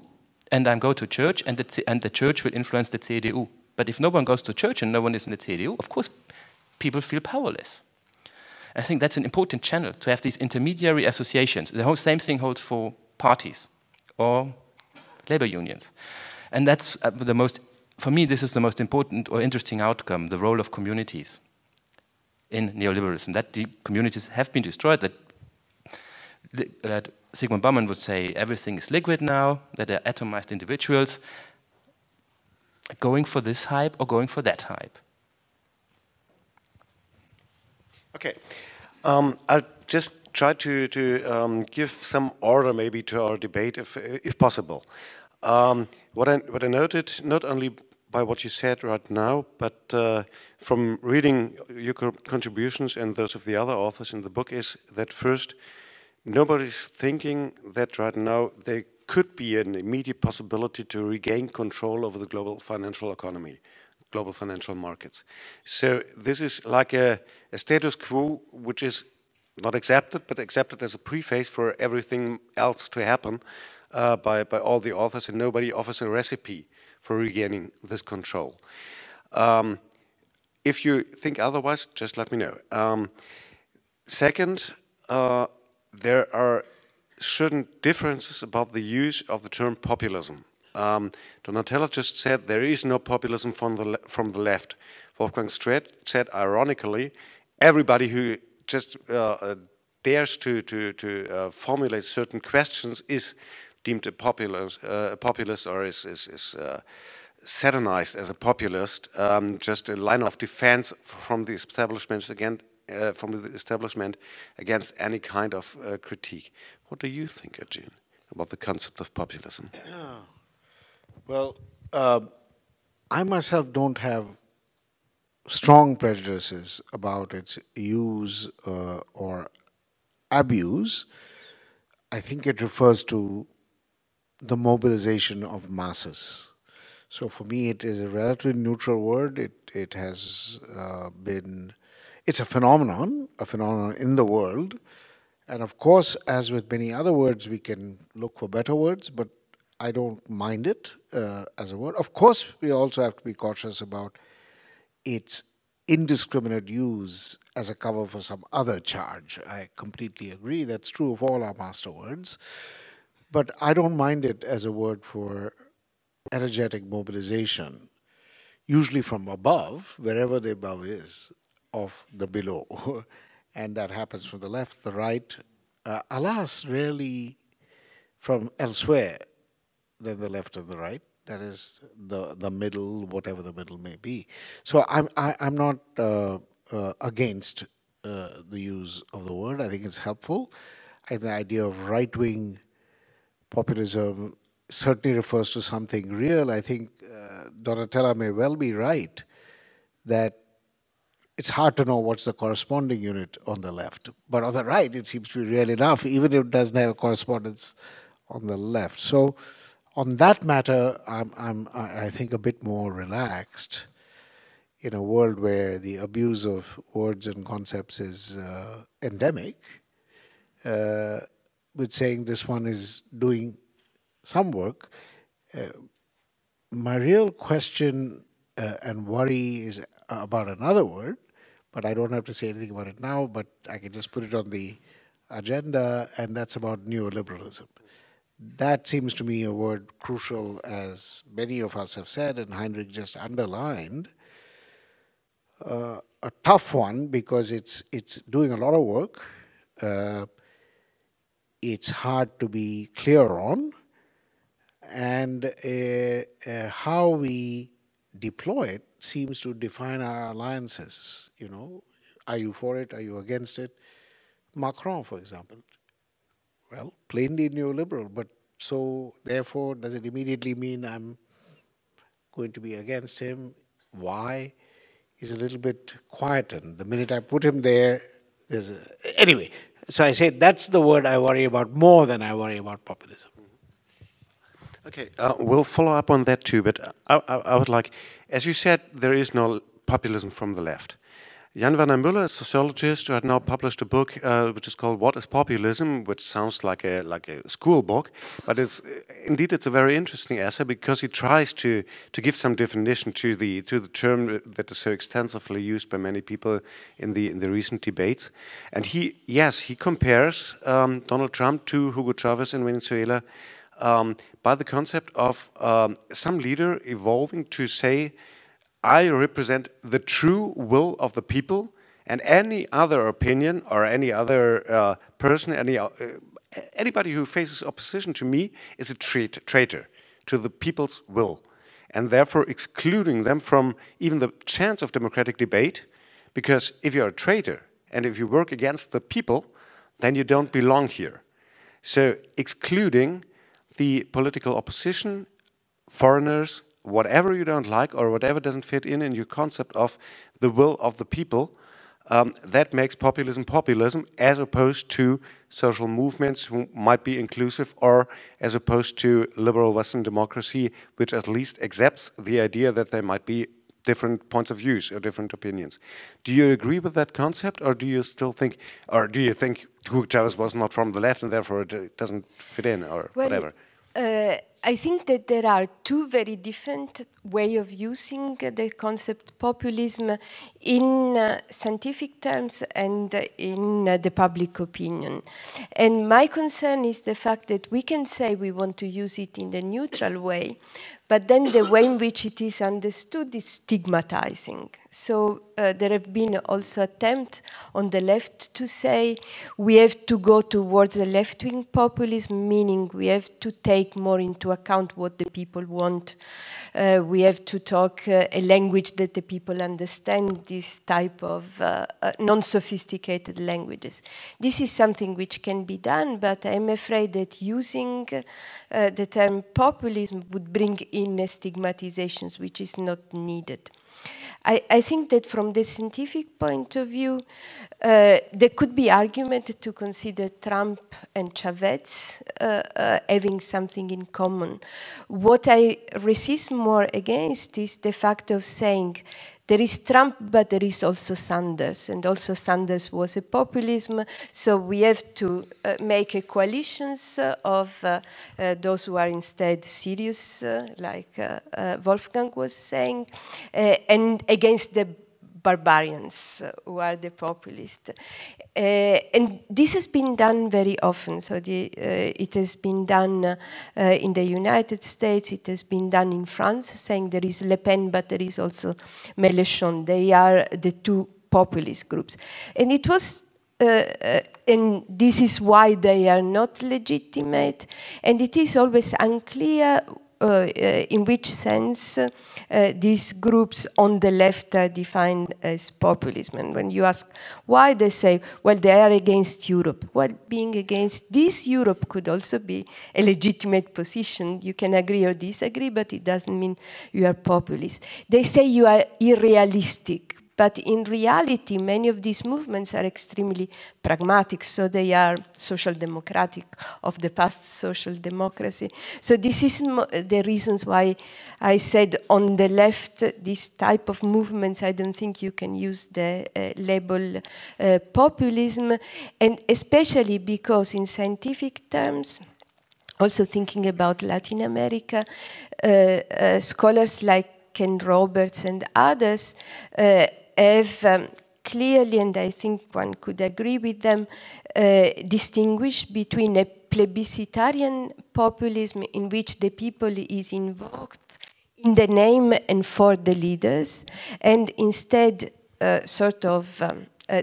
and I go to church, and the church will influence the CDU. But if no one goes to church and no one is in the CDU, of course, people feel powerless. I think that's an important channel, to have these intermediary associations. The whole same thing holds for parties or labor unions. And that's for me, this is the most important or interesting outcome, the role of communities in neoliberalism, that the communities have been destroyed, that Sigmund Bauman would say everything is liquid now, that they're atomized individuals, going for this hype or going for that hype. Okay, I'll just try to give some order maybe to our debate, if possible. What I noted, not only by what you said right now, but from reading your contributions and those of the other authors in the book, is that first, nobody's thinking that right now there could be an immediate possibility to regain control over the global financial economy, global financial markets. So this is like a status quo which is not accepted, but accepted as a preface for everything else to happen by all the authors, and nobody offers a recipe for regaining this control. If you think otherwise, just let me know. Second, there are certain differences about the use of the term populism. Donatella just said there is no populism from the left. Wolfgang Strait said, ironically, everybody who just dares to formulate certain questions is deemed a populist or is satanized as a populist. Just a line of defense from the establishment against any kind of critique. What do you think, Ajin, about the concept of populism? Well, I myself don't have strong prejudices about its use or abuse. I think it refers to the mobilization of masses. So for me, it is a relatively neutral word. It has been, it's a phenomenon in the world. And of course, as with many other words, we can look for better words, but I don't mind it as a word. Of course, we also have to be cautious about its indiscriminate use as a cover for some other charge. I completely agree. That's true of all our master words. But I don't mind it as a word for energetic mobilization, usually from above, wherever the above is, of the below. And that happens from the left, the right, alas, rarely from elsewhere than the left and the right. That is the middle, whatever the middle may be. So I'm not against the use of the word. I think it's helpful. And the idea of right-wing populism certainly refers to something real. I think Donatella may well be right that it's hard to know what's the corresponding unit on the left. But on the right, it seems to be real enough, even if it doesn't have a correspondence on the left. So On that matter, I think, a bit more relaxed in a world where the abuse of words and concepts is endemic, with saying this one is doing some work. My real question and worry is about another word, but I don't have to say anything about it now, but I can just put it on the agenda, and that's about neoliberalism. That seems to me a word crucial, as many of us have said, and Heinrich just underlined. A tough one because it's doing a lot of work. It's hard to be clear on, and how we deploy it seems to define our alliances. You know, are you for it? Are you against it? Macron, for example, well, plainly neoliberal, but so therefore, does it immediately mean I'm going to be against him? Why? He's a little bit quietened. The minute I put him there, there's a... Anyway, so I say that's the word I worry about more than I worry about populism. Okay, we'll follow up on that too, but I would like, as you said, there is no populism from the left. Jan Werner Müller, a sociologist who had now published a book which is called "What is Populism?", which sounds like a school book, but indeed it's a very interesting essay because he tries to give some definition to the term that is so extensively used by many people in the recent debates. And he compares Donald Trump to Hugo Chavez in Venezuela by the concept of some leader evolving to say, I represent the true will of the people, and any other opinion or any other person, anybody who faces opposition to me is a traitor to the people's will, and therefore excluding them from even the chance of democratic debate, because if you're a traitor and if you work against the people, then you don't belong here. So excluding the political opposition, foreigners, whatever you don't like or whatever doesn't fit in your concept of the will of the people, that makes populism as opposed to social movements who might be inclusive, or as opposed to liberal Western democracy, which at least accepts the idea that there might be different points of views or different opinions. Do you agree with that concept, or do you still think, or do you think Hugo Chavez was not from the left and therefore it doesn't fit in, or whatever? I think that there are two very different ways of using the concept populism in scientific terms and in the public opinion. And my concern is the fact that we can say we want to use it in the neutral way, but then the way in which it is understood is stigmatizing. So there have been also attempts on the left to say we have to go towards a left-wing populism, meaning we have to take more into account what the people want. We have to talk a language that the people understand, this type of non-sophisticated languages. This is something which can be done, but I'm afraid that using the term populism would bring in stigmatizations, which is not needed. I think that from the scientific point of view, there could be argument to consider Trump and Chavez having something in common. What I resist more against is the fact of saying there is Trump, but there is also Sanders, and also Sanders was a populism, so we have to make a coalitions of those who are instead serious, like Wolfgang was saying, and against the barbarians who are the populists. And this has been done very often. So it has been done in the United States, it has been done in France, saying there is Le Pen, but there is also Mélenchon. They are the two populist groups. And it was and this is why they are not legitimate, and it is always unclear in which sense these groups on the left are defined as populism. And when you ask why, they say, well, they are against Europe. Well, being against this Europe could also be a legitimate position. You can agree or disagree, but it doesn't mean you are populist. They say you are unrealistic, but in reality, many of these movements are extremely pragmatic, so they are social democratic of the past social democracy. So this is the reasons why I said on the left, this type of movements, I don't think you can use the label populism, and especially because in scientific terms, also thinking about Latin America, scholars like Ken Roberts and others have clearly, and I think one could agree with them, distinguished between a plebiscitarian populism in which the people is invoked in the name and for the leaders, and instead sort of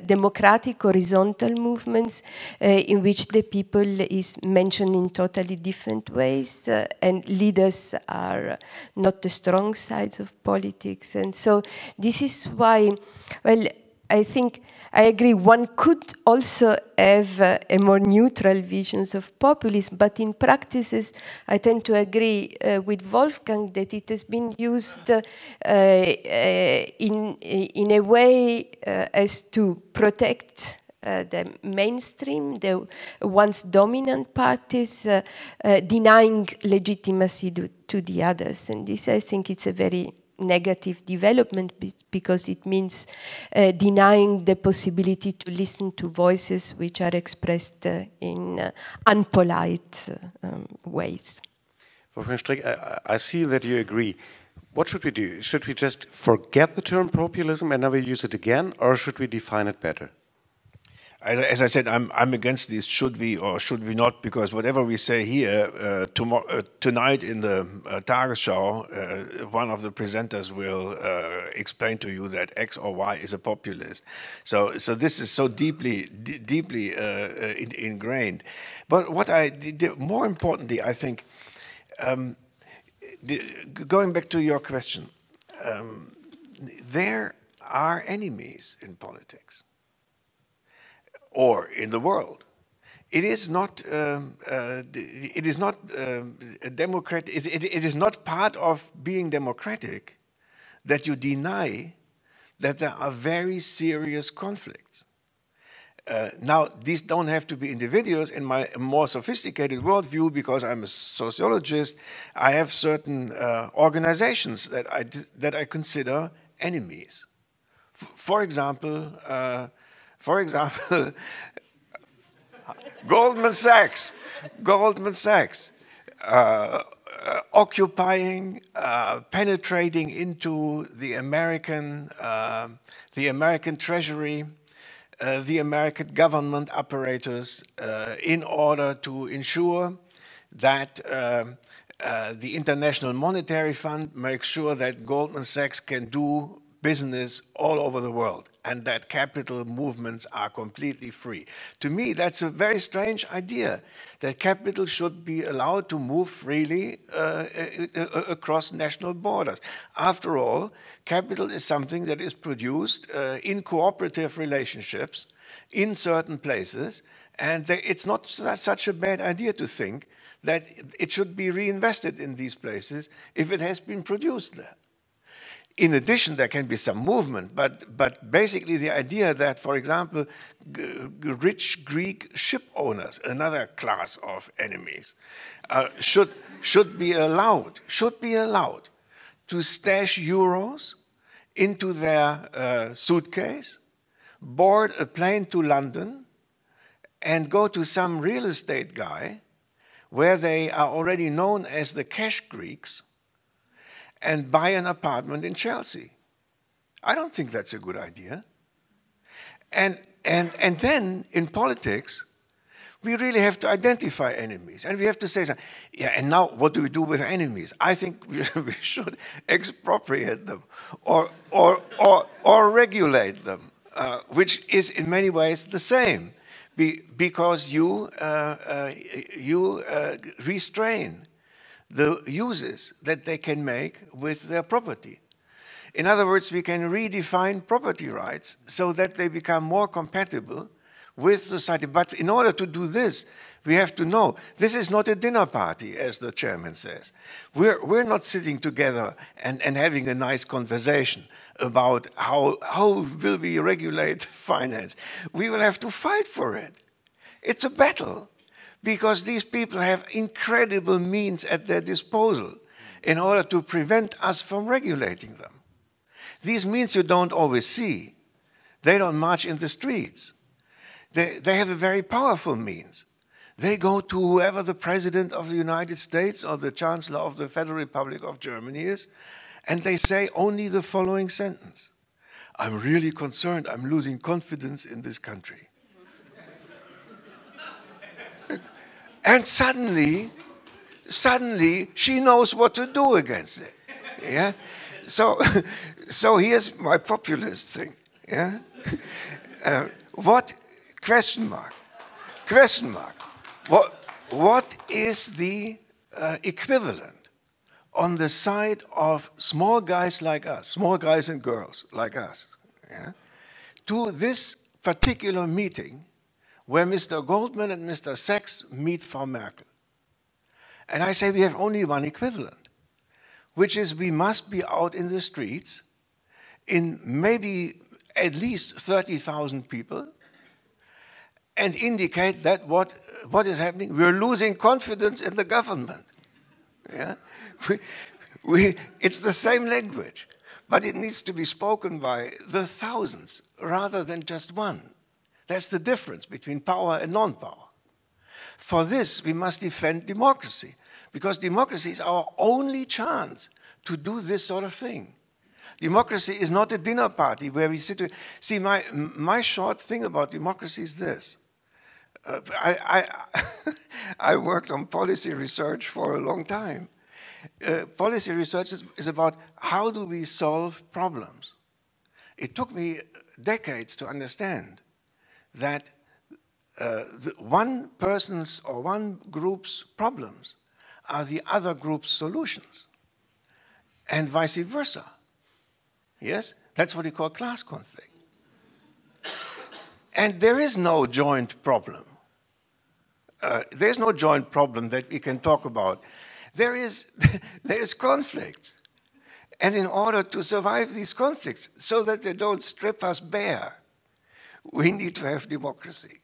democratic horizontal movements in which the people is mentioned in totally different ways, and leaders are not the strong sides of politics. And so this is why, well, I think I agree one could also have a more neutral visions of populism, but in practices I tend to agree with Wolfgang that it has been used in a way as to protect the mainstream, the once dominant parties, denying legitimacy to the others. And this, I think, it's a very negative development because it means denying the possibility to listen to voices which are expressed in unpolite ways. Wolfgang Strick, I see that you agree. What should we do? Should we just forget the term populism and never use it again, or should we define it better? As I said, I'm against this should we or should we not, because whatever we say here, tonight in the Tagesschau, one of the presenters will explain to you that X or Y is a populist. So this is so deeply ingrained. But what more importantly, I think, going back to your question, there are enemies in politics or in the world. It is not. It is not democratic. It is not part of being democratic that you deny that there are very serious conflicts. Now, these don't have to be individuals. In my more sophisticated worldview, because I'm a sociologist, I have certain organizations that I consider enemies. For example, Goldman Sachs, occupying, penetrating into the American Treasury, the American government apparatus, in order to ensure that the International Monetary Fund makes sure that Goldman Sachs can do business all over the world and that capital movements are completely free. To me, that's a very strange idea, that capital should be allowed to move freely across national borders. After all, capital is something that is produced in cooperative relationships in certain places, and it's not such a bad idea to think that it should be reinvested in these places if it has been produced there. In addition, there can be some movement, but basically the idea that, for example, rich Greek ship owners, another class of enemies, should be allowed to stash euros into their suitcase, board a plane to London, and go to some real estate guy where they are already known as the cash Greeks, and buy an apartment in Chelsea. I don't think that's a good idea. And then in politics, we really have to identify enemies, and we have to say, yeah, and now what do we do with enemies? I think we should expropriate them or regulate them, which is in many ways the same, because you restrain the uses that they can make with their property. In other words, we can redefine property rights so that they become more compatible with society. But in order to do this, we have to know this is not a dinner party, as the chairman says. We're not sitting together and having a nice conversation about how will we regulate finance. We will have to fight for it. It's a battle, because these people have incredible means at their disposal in order to prevent us from regulating them. These means you don't always see. They don't march in the streets. They have a very powerful means. They go to whoever the President of the United States or the Chancellor of the Federal Republic of Germany is, and they say only the following sentence: I'm really concerned, I'm losing confidence in this country. And suddenly she knows what to do against it. Yeah? So here's my populist thing. Yeah? What, question mark, what is the equivalent on the side of small guys like us, small guys and girls like us, yeah, to this particular meeting where Mr. Goldman and Mr. Sachs meet Frau Merkel? And I say we have only one equivalent, which is we must be out in the streets in maybe at least 30,000 people and indicate that what is happening, we're losing confidence in the government. Yeah? It's the same language, but it needs to be spoken by the thousands rather than just one. That's the difference between power and non-power. For this, we must defend democracy, because democracy is our only chance to do this sort of thing. Democracy is not a dinner party where we sit. See, my short thing about democracy is this. I worked on policy research for a long time. Policy research is about how do we solve problems. It took me decades to understand that one person's or one group's problems are the other group's solutions, and vice versa. Yes? That's what we call class conflict. And there is no joint problem. There's no joint problem that we can talk about. There is conflict. And in order to survive these conflicts, so that they don't strip us bare, we need to have democracy.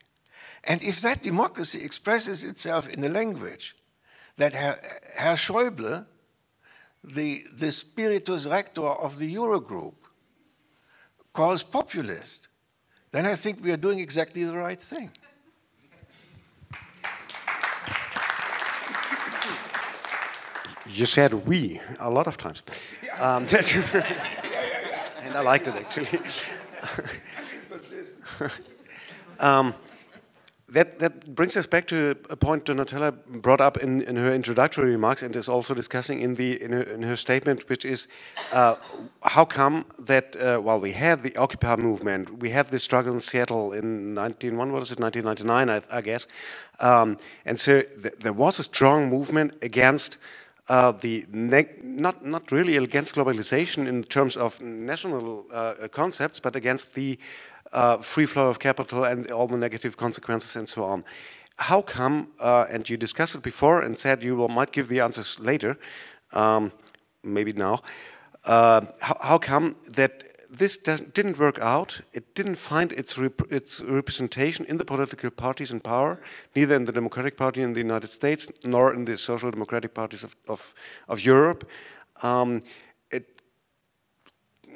And if that democracy expresses itself in a language that Herr Schäuble, the spiritus rector of the Eurogroup, calls populist, then I think we are doing exactly the right thing. You said "we" a lot of times. And I liked it, actually. That brings us back to a point Donatella brought up in her introductory remarks, and is also discussing in her statement, which is how come that while we have the Occupy movement, we have the struggle in Seattle in 1999, I guess, and so there was a strong movement against not really against globalization in terms of national concepts, but against the free flow of capital and all the negative consequences and so on. How come, and you discussed it before and said you might give the answers later, maybe now, how come that this didn't work out? It didn't find its representation in the political parties in power, neither in the Democratic Party in the United States, nor in the social democratic parties of Europe.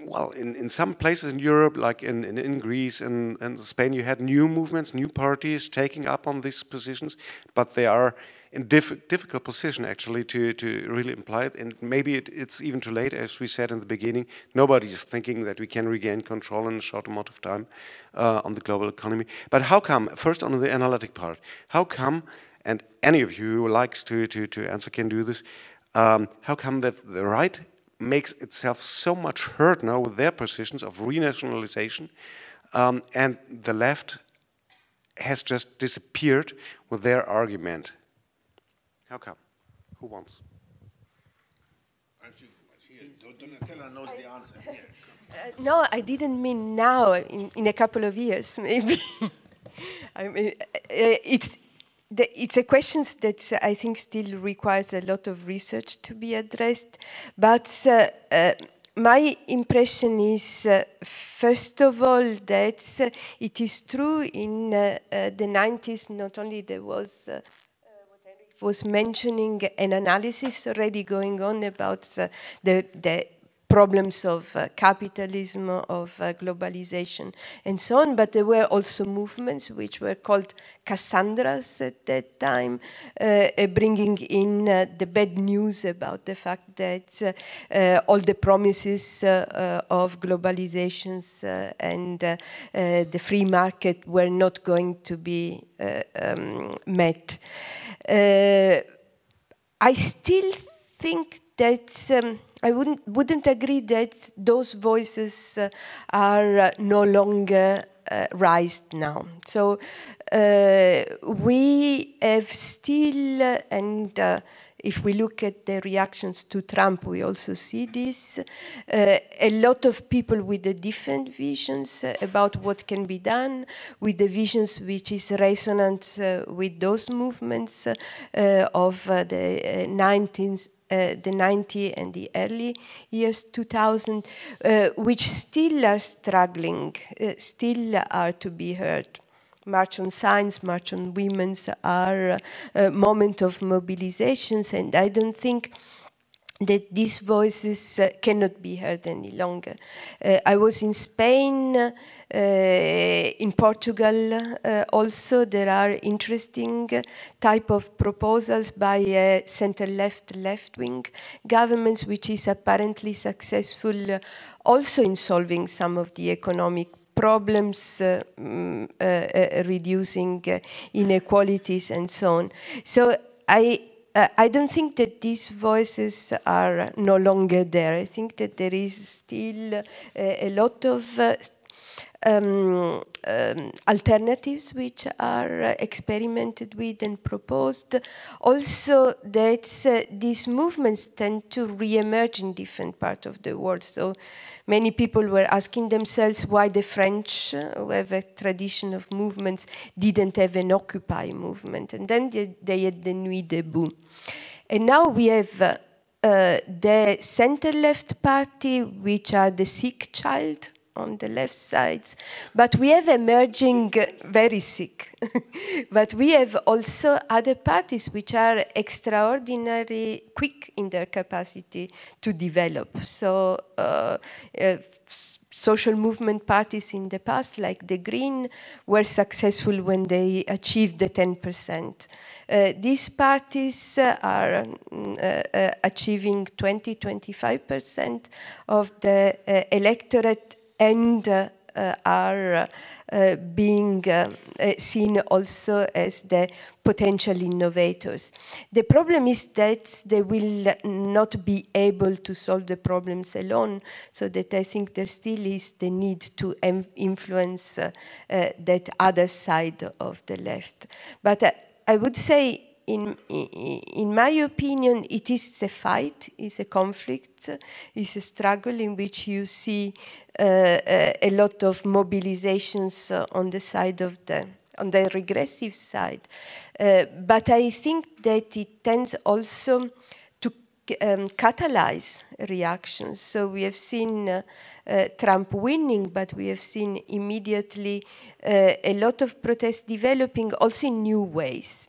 Well, in some places in Europe, like in Greece and Spain, you had new movements, new parties taking up on these positions, but they are in difficult position actually to really imply it. And maybe it's even too late, as we said in the beginning. Nobody is thinking that we can regain control in a short amount of time on the global economy. But how come, first on the analytic part, how come, and any of you who likes to answer can do this, how come that the right makes itself so much heard now with their positions of renationalization, and the left has just disappeared with their argument? How come? Who wants? Donatella knows the answer. No, I didn't mean now, in a couple of years, maybe. I mean, it's a question that I think still requires a lot of research to be addressed. But my impression is, first of all, that it is true in the 90s, not only there was was mentioning an analysis already going on about the problems of capitalism, of globalization, and so on. But there were also movements which were called Cassandras at that time, bringing in the bad news about the fact that all the promises of globalizations and the free market were not going to be met. I still think that I wouldn't agree that those voices are no longer raised now. So we have still, and if we look at the reactions to Trump, we also see this, a lot of people with the different visions about what can be done, with the visions which is resonant with those movements of the 90s and the early years 2000, which still are struggling, still are to be heard. March on Science, March on Women's are a moment of mobilizations, and I don't think that these voices cannot be heard any longer. I was in Spain, in Portugal also. There are interesting type of proposals by center-left, left-wing governments, which is apparently successful also in solving some of the economic problems, reducing inequalities and so on. So I don't think that these voices are no longer there. I think that there is still a lot of alternatives which are experimented with and proposed. Also that these movements tend to re-emerge in different parts of the world. So many people were asking themselves why the French, who have a tradition of movements, didn't have an Occupy movement. And then they had the Nuit debout. And now we have the center-left party, which are the sick child on the left sides, but we have emerging, very sick, but we have also other parties which are extraordinarily quick in their capacity to develop. So social movement parties in the past, like the Green, were successful when they achieved the 10%. These parties are achieving 20-25% of the electorate, and are being seen also as the potential innovators. The problem is that they will not be able to solve the problems alone, so that I think there still is the need to influence that other side of the left. But I would say, in my opinion, it is a fight, it's a conflict, it's a struggle in which you see a lot of mobilizations on the side of on the regressive side. But I think that it tends also to catalyze reactions. So we have seen Trump winning, but we have seen immediately a lot of protests developing also in new ways.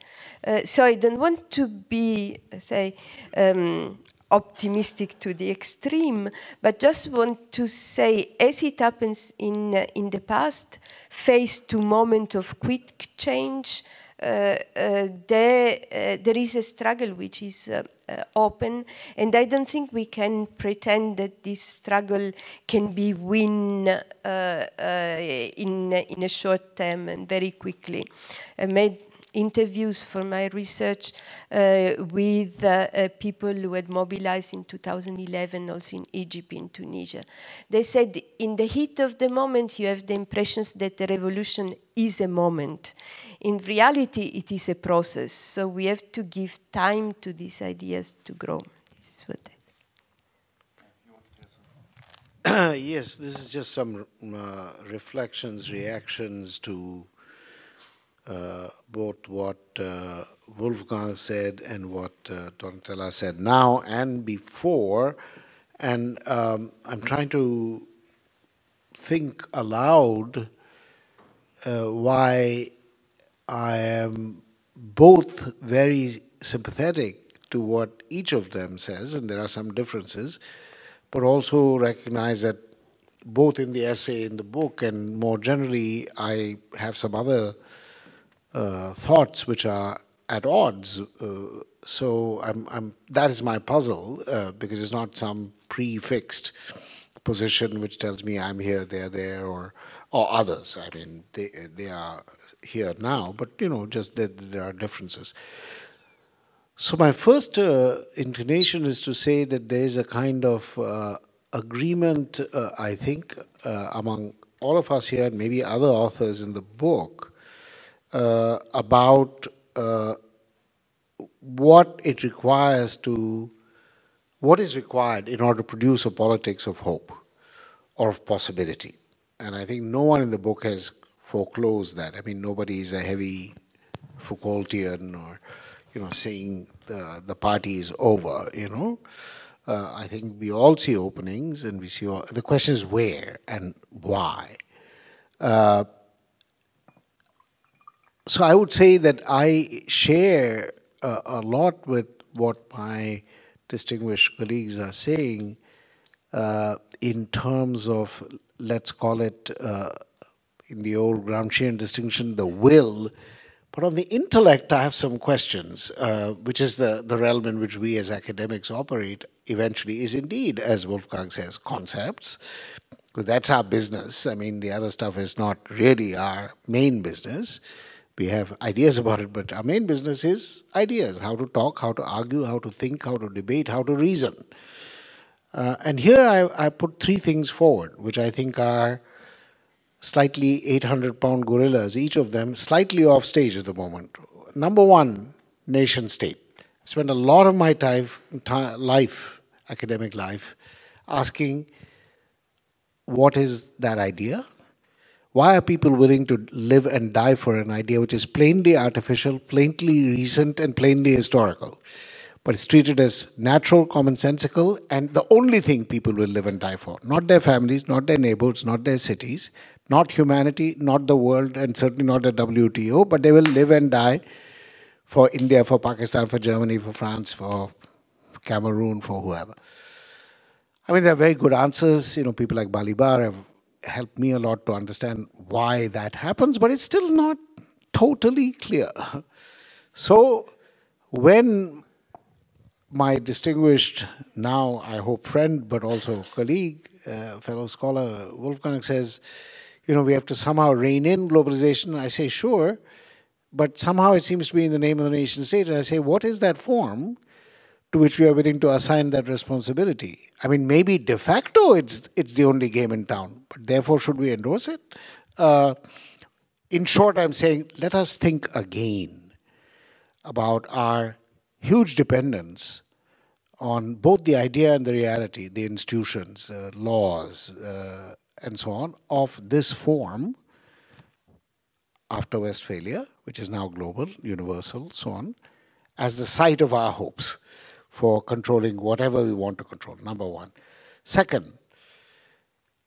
So I don't want to be, say, optimistic to the extreme, but just want to say, as it happens in the past, phase to moment of quick change, there is a struggle which is open, and I don't think we can pretend that this struggle can be won in a short term and very quickly. I made interviews for my research with people who had mobilized in 2011, also in Egypt, in Tunisia. They said in the heat of the moment you have the impressions that the revolution is a moment. In reality, it is a process. So we have to give time to these ideas to grow. This is what yes, this is just some reflections, reactions to both what Wolfgang said and what Donatella said now and before, and I'm trying to think aloud why I am both very sympathetic to what each of them says, and there are some differences, but also recognize that both in the essay, in the book, and more generally, I have some other thoughts which are at odds. So that is my puzzle, because it's not some prefixed position which tells me I'm here, they're there, or others. I mean, they are here now, but just that there are differences. So my first inclination is to say that there is a kind of agreement, I think, among all of us here and maybe other authors in the book about what is required in order to produce a politics of hope or of possibility. And I think no one in the book has foreclosed that. I mean, nobody is a heavy Foucaultian or saying the party is over, I think we all see openings, and we see the question is where and why. So I would say that I share a lot with what my distinguished colleagues are saying in terms of, let's call it, in the old Gramscian distinction, the will. But on the intellect, I have some questions, which is the realm in which we as academics operate eventually is indeed, as Wolfgang says, concepts, because that's our business. I mean, the other stuff is not really our main business. We have ideas about it, but our main business is ideas, how to talk, how to argue, how to think, how to debate, how to reason. And here I put three things forward, which I think are slightly 800-pound gorillas, each of them slightly off stage at the moment. Number one, nation state. I spent a lot of my academic life, asking, what is that idea? Why are people willing to live and die for an idea which is plainly artificial, plainly recent, and plainly historical? But it's treated as natural, commonsensical, and the only thing people will live and die for. Not their families, not their neighborhoods, not their cities, not humanity, not the world, and certainly not the WTO, but they will live and die for India, for Pakistan, for Germany, for France, for Cameroon, for whoever. I mean, there are very good answers. People like Balibar have helped me a lot to understand why that happens, but it's still not totally clear. So when my distinguished, now I hope friend, but also colleague, fellow scholar Wolfgang says, we have to somehow rein in globalization, I say, sure, but somehow it seems to be in the name of the nation state. And I say, what is that form to which we are willing to assign that responsibility? I mean, maybe de facto it's the only game in town, but therefore should we endorse it? In short, I'm saying, let us think again about our huge dependence on both the idea and the reality, the institutions, laws, and so on, of this form after Westphalia, which is now global, universal, so on, as the site of our hopes for controlling whatever we want to control, number one. Second,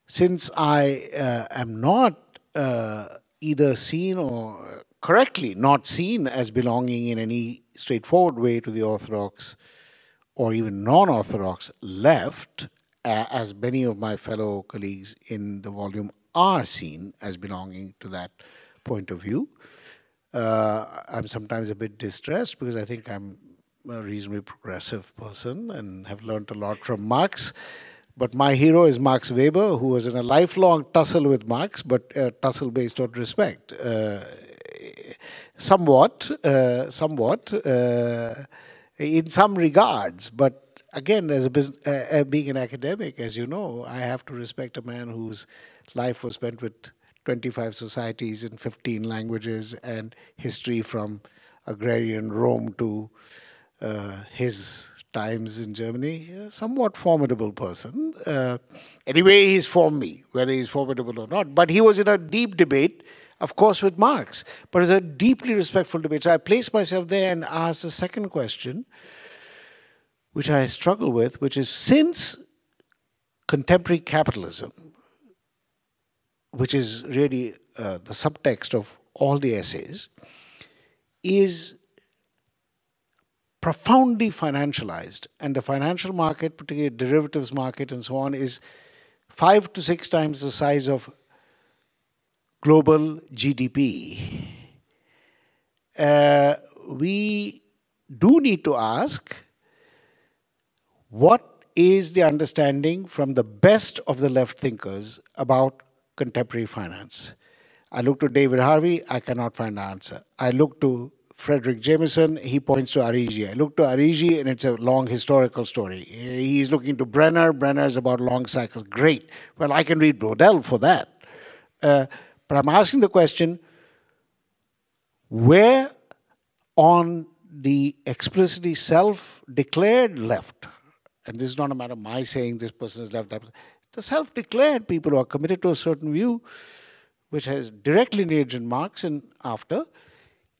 since I am not either seen or correctly not seen as belonging in any straightforward way to the orthodox or even non-orthodox left, as many of my fellow colleagues in the volume are seen as belonging to that point of view. I'm sometimes a bit distressed because I think I'm a reasonably progressive person and have learned a lot from Marx. But my hero is Max Weber, who was in a lifelong tussle with Marx, but a tussle based on respect. Somewhat, in some regards, but again, as being an academic, as you know, I have to respect a man whose life was spent with 25 societies in 15 languages and history from agrarian Rome to his times in Germany. A somewhat formidable person. Anyway, he's formed me, whether he's formidable or not. But he was in a deep debate of course, with Marx, but it's a deeply respectful debate. So I place myself there and ask the second question, which I struggle with, which is, since contemporary capitalism, which is really the subtext of all the essays, is profoundly financialized, and the financial market, particularly derivatives market and so on, is 5 to 6 times the size of global GDP. We do need to ask, what is the understanding from the best of the left thinkers about contemporary finance? I look to David Harvey, I cannot find the answer. I look to Frederick Jameson, he points to Arrighi. I look to Arrighi, and it's a long historical story. He's looking to Brenner. Brenner is about long cycles. Great. Well, I can read Brodel for that. But I'm asking the question, where on the explicitly self-declared left, and this is not a matter of my saying this person is left, the self-declared people who are committed to a certain view, which has directly engaged in Marx and after,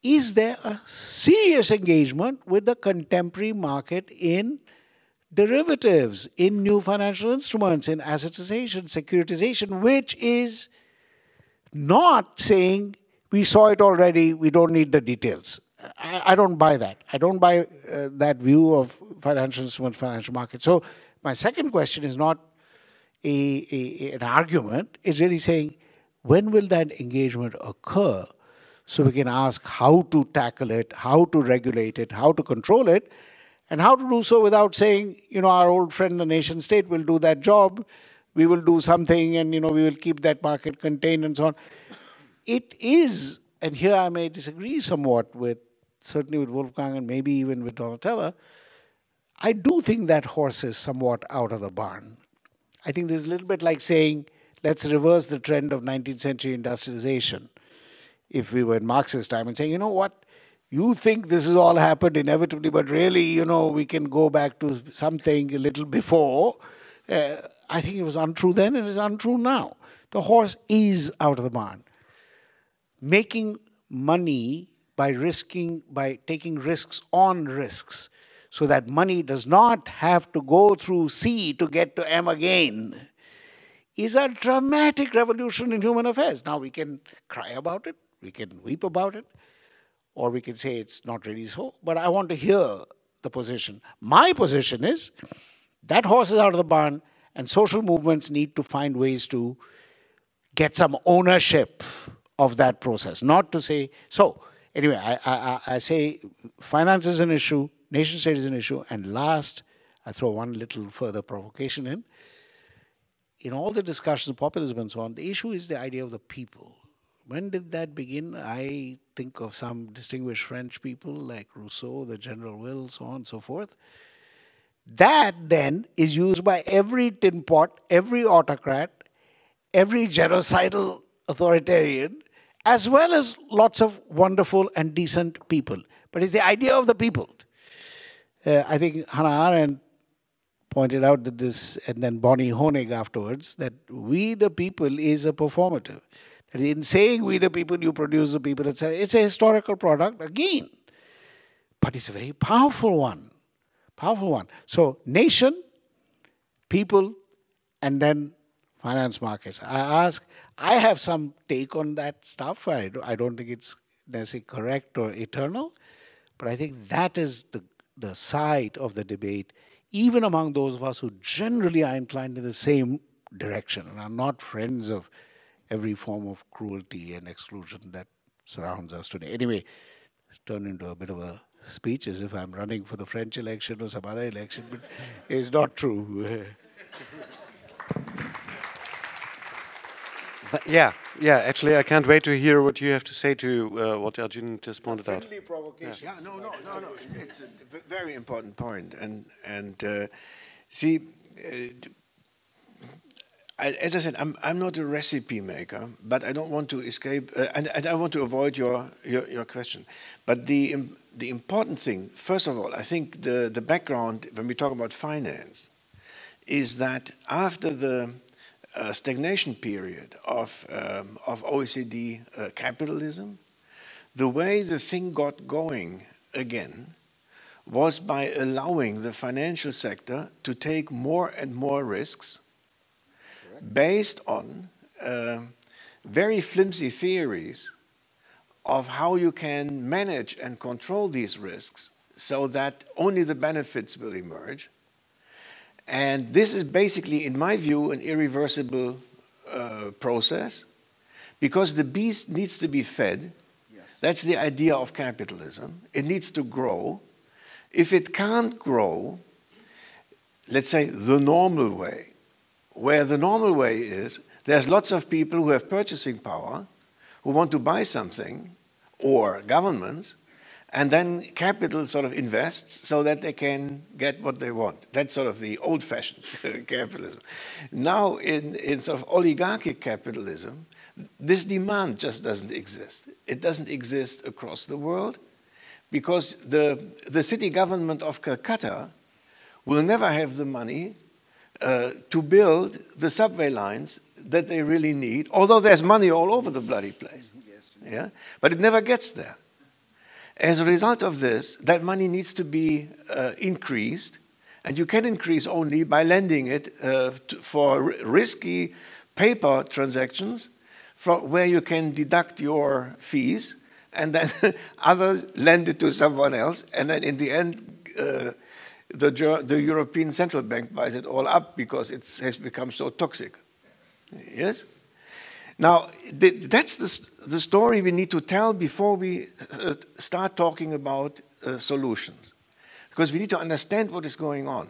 is there a serious engagement with the contemporary market in derivatives, in new financial instruments, in assetization, securitization, which is not saying we saw it already, we don't need the details. I don't buy that. I don't buy that view of financial instruments, financial markets. So my second question is not an argument, it's really saying, when will that engagement occur? So we can ask how to tackle it, how to regulate it, how to control it, and how to do so without saying, our old friend the nation state will do that job, we will do something, and we will keep that market contained and so on. It is, and here I may disagree somewhat with, certainly with Wolfgang and maybe even with Donatella, I do think that horse is somewhat out of the barn. I think there's a little bit like saying, let's reverse the trend of 19th century industrialization, if we were in Marx's time, and saying, you know what, you think this has all happened inevitably, but really, we can go back to something a little before. I think it was untrue then and it's untrue now. The horse is out of the barn. Making money by taking risks on risks, so that money does not have to go through C to get to M again, is a dramatic revolution in human affairs. Now we can cry about it, we can weep about it, or we can say it's not really so, but I want to hear the position. My position is that horse is out of the barn, and social movements need to find ways to get some ownership of that process. Not to say, so anyway, I say finance is an issue, nation state is an issue, and last, I throw one little further provocation in. In all the discussions of populism and so on, the issue is the idea of the people. When did that begin? I think of some distinguished French people like Rousseau, the general will, so on and so forth. That then is used by every tin pot, every autocrat, every genocidal authoritarian, as well as lots of wonderful and decent people. But it's the idea of the people. I think Hannah Arendt pointed out that this, and then Bonnie Honig afterwards, that we the people is a performative. That in saying we the people, you produce the people, it's a historical product again. But it's a very powerful one. Powerful one. So nation, people, and then finance markets. I have some take on that stuff. I don't think it's necessarily correct or eternal, but I think that is the side of the debate, even among those of us who generally are inclined in the same direction and are not friends of every form of cruelty and exclusion that surrounds us today. Anyway, it's turned into a bit of a speech as if I'm running for the French election or some other election, but it's not true. Yeah, actually I can't wait to hear what you have to say to what Arjun just pointed out. Provocation. Yeah, no. It's a very important point. And see, as I said, I'm not a recipe maker, but I don't want to escape, and I want to avoid your question. But the important thing, first of all, I think the background when we talk about finance is that after the stagnation period of OECD capitalism, the way the thing got going again was by allowing the financial sector to take more and more risks based on very flimsy theories of how you can manage and control these risks so that only the benefits will emerge. And this is basically, in my view, an irreversible process, because the beast needs to be fed. Yes. That's the idea of capitalism. It needs to grow. If it can't grow, let's say the normal way, where the normal way is, there's lots of people who have purchasing power, who want to buy something, or governments, and then capital sort of invests so that they can get what they want. That's sort of the old-fashioned capitalism. Now, in sort of oligarchic capitalism, this demand just doesn't exist. It doesn't exist across the world, because the city government of Calcutta will never have the money to build the subway lines that they really need, although there's money all over the bloody place. Yes. Yeah? But it never gets there. As a result of this, that money needs to be increased, and you can increase only by lending it for risky paper transactions where you can deduct your fees, and then others lend it to someone else, and then in the end, the European Central Bank buys it all up because it has become so toxic. Yes? Now, that's the story we need to tell before we start talking about solutions, because we need to understand what is going on.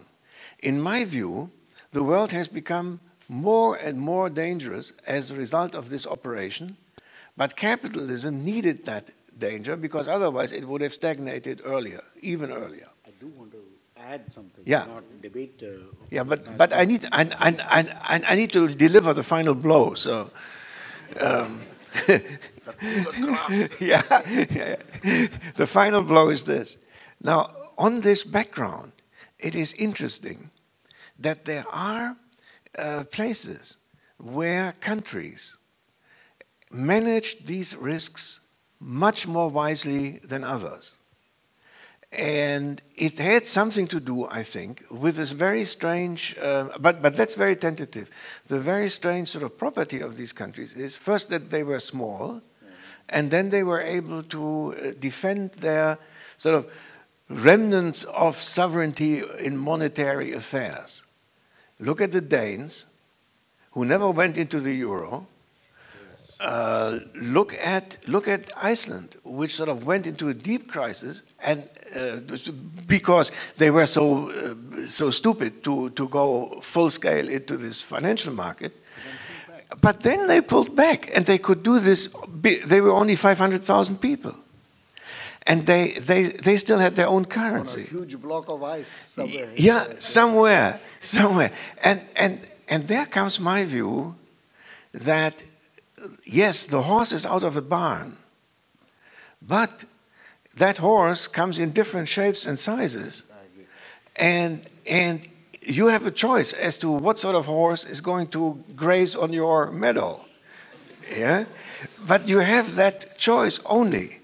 In my view, the world has become more and more dangerous as a result of this operation, but capitalism needed that danger, because otherwise it would have stagnated earlier, even earlier. I do want to add something. Yeah. Not debate. Yeah, but I need to deliver the final blow. So. Yeah. The final blow is this. Now, on this background, it is interesting that there are places where countries manage these risks much more wisely than others. And it had something to do, I think, with this very strange, but that's very tentative. The very strange sort of property of these countries is first that they were small, and then they were able to defend their sort of remnants of sovereignty in monetary affairs. Look at the Danes, who never went into the euro. Look at Iceland, which sort of went into a deep crisis, and because they were so stupid to go full scale into this financial market. But then they pulled back, and they could do this. They were only 500,000 people, and they still had their own currency. On a huge block of ice somewhere. Yeah, somewhere, and there comes my view that. Yes, the horse is out of the barn, but that horse comes in different shapes and sizes, and you have a choice as to what sort of horse is going to graze on your meadow. Yeah, but you have that choice only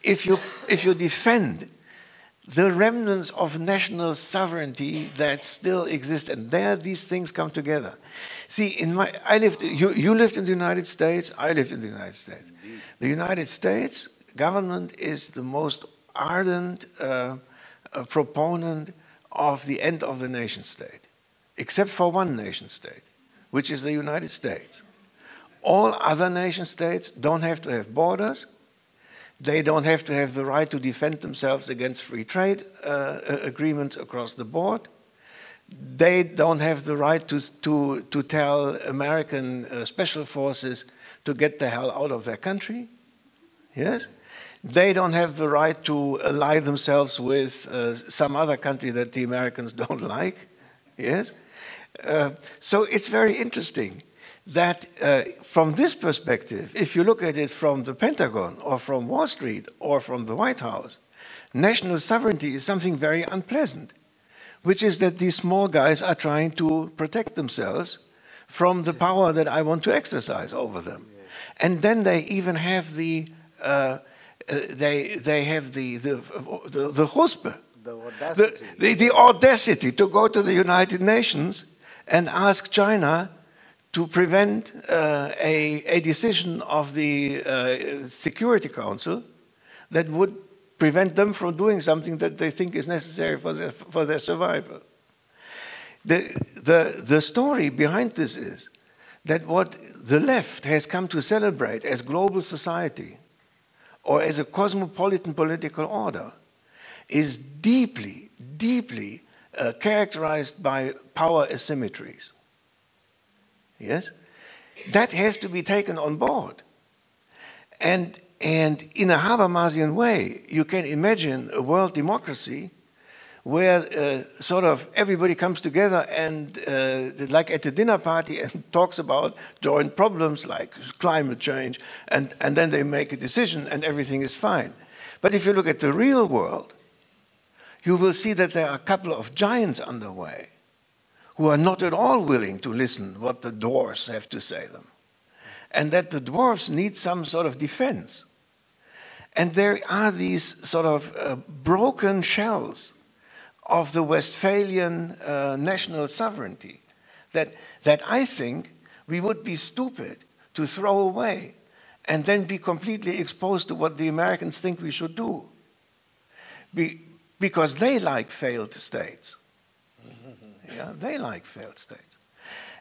if you defend the remnants of national sovereignty that still exist, and there these things come together. See, you lived in the United States, I lived in the United States. The United States government is the most ardent proponent of the end of the nation state, except for one nation state, which is the United States. All other nation states don't have to have borders. They don't have to have the right to defend themselves against free trade agreements across the board. They don't have the right to tell American special forces to get the hell out of their country. Yes? They don't have the right to ally themselves with some other country that the Americans don't like. Yes? So it's very interesting that from this perspective, if you look at it from the Pentagon or from Wall Street or from the White House, national sovereignty is something very unpleasant, which is that these small guys are trying to protect themselves from the power that I want to exercise over them. And then they even have the chutzpah, the audacity to go to the United Nations and ask China to prevent a decision of the Security Council that would prevent them from doing something that they think is necessary for their survival. The story behind this is that what the left has come to celebrate as global society or as a cosmopolitan political order is deeply, deeply characterized by power asymmetries. Yes? That has to be taken on board. And in a Habermasian way, you can imagine a world democracy where sort of everybody comes together and, like at a dinner party, and talks about joint problems like climate change, and then they make a decision and everything is fine. But if you look at the real world, you will see that there are a couple of giants underway who are not at all willing to listen what the dwarfs have to say them. And that the dwarfs need some sort of defense. And there are these sort of broken shells of the Westphalian national sovereignty that I think we would be stupid to throw away and then be completely exposed to what the Americans think we should do. Because they like failed states. Yeah, they like failed states.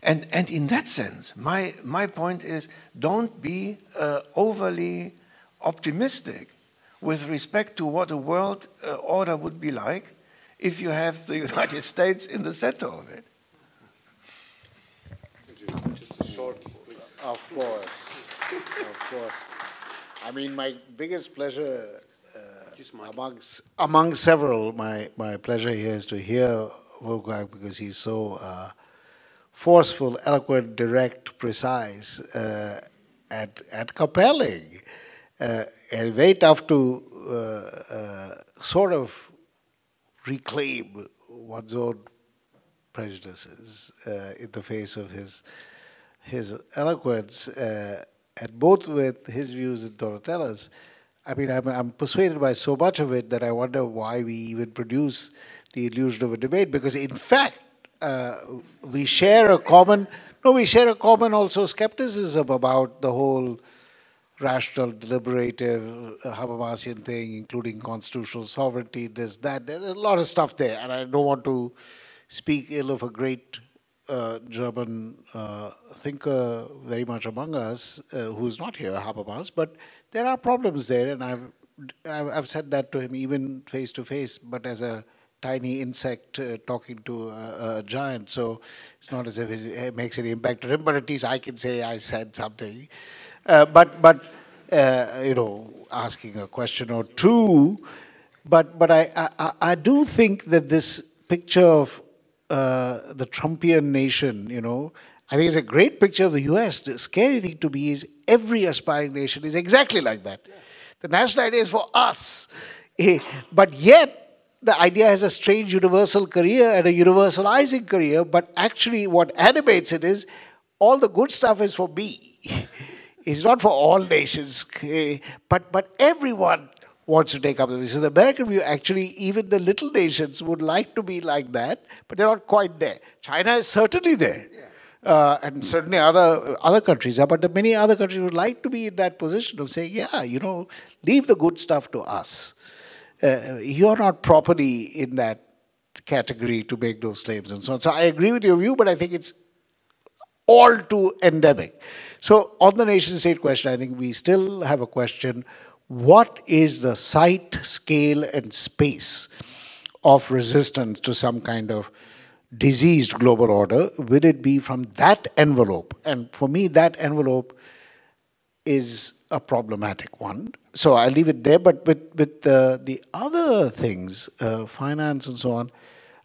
And in that sense, my point is, don't be overly optimistic with respect to what a world order would be like if you have the United States in the center of it. Just a short, of course. I mean, my biggest pleasure, among several, my pleasure here is to hear Wolfgang, because he's so forceful, eloquent, direct, precise, and compelling, and very tough to sort of reclaim one's own prejudices in the face of his eloquence, and both with his views and Donatella's. I mean, I'm persuaded by so much of it that I wonder why we even produce the illusion of a debate, because in fact, we share a common also skepticism about the whole rational, deliberative, Habermasian thing, including constitutional sovereignty, this, that. There's a lot of stuff there, and I don't want to speak ill of a great German thinker very much among us, who's not here, Habermas, but there are problems there, and I've said that to him even face to face, but as a tiny insect talking to a giant, so it's not as if it makes any impact on him, but at least I can say I said something. But you know, asking a question or two, but I do think that this picture of the Trumpian nation, you know, I think it's a great picture of the US. The scary thing to me is every aspiring nation is exactly like that. The national idea is for us, but yet the idea has a strange universal career and a universalizing career, but actually what animates it is all the good stuff is for me. It's not for all nations, but everyone wants to take up this. So the American view, actually, even the little nations would like to be like that, but they're not quite there. China is certainly there, and certainly other countries are, but many other countries would like to be in that position of saying, yeah, you know, leave the good stuff to us. You're not properly in that category to make those claims and so on. So I agree with your view, but I think it's all too endemic. So on the nation-state question, I think we still have a question. What is the site, scale, and space of resistance to some kind of diseased global order? Will it be from that envelope? And for me, that envelope is a problematic one. So I'll leave it there. But with the other things, finance and so on,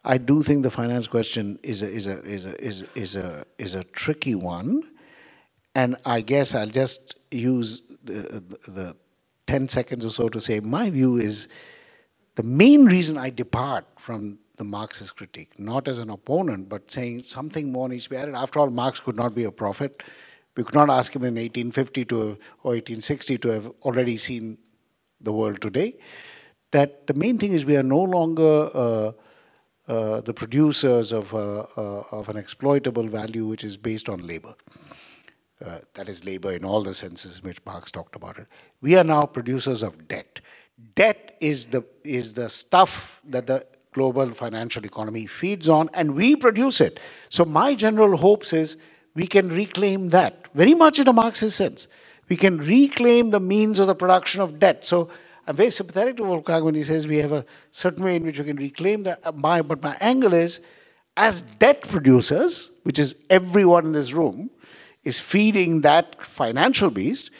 I do think the finance question is a tricky one. And I guess I'll just use the 10 seconds or so to say my view is the main reason I depart from the Marxist critique, not as an opponent, but saying something more needs to be added. After all, Marx could not be a prophet. We could not ask him in 1850 or 1860 to have already seen the world today. That the main thing is we are no longer the producers of an exploitable value which is based on labor. That is labor in all the senses in which Marx talked about it. We are now producers of debt. Debt is the stuff that the global financial economy feeds on, and we produce it. So my general hopes is we can reclaim that, very much in a Marxist sense. We can reclaim the means of the production of debt. So I'm very sympathetic to Wolfgang when he says we have a certain way in which we can reclaim that. But my angle is, as debt producers, which is everyone in this room, is feeding that financial beast,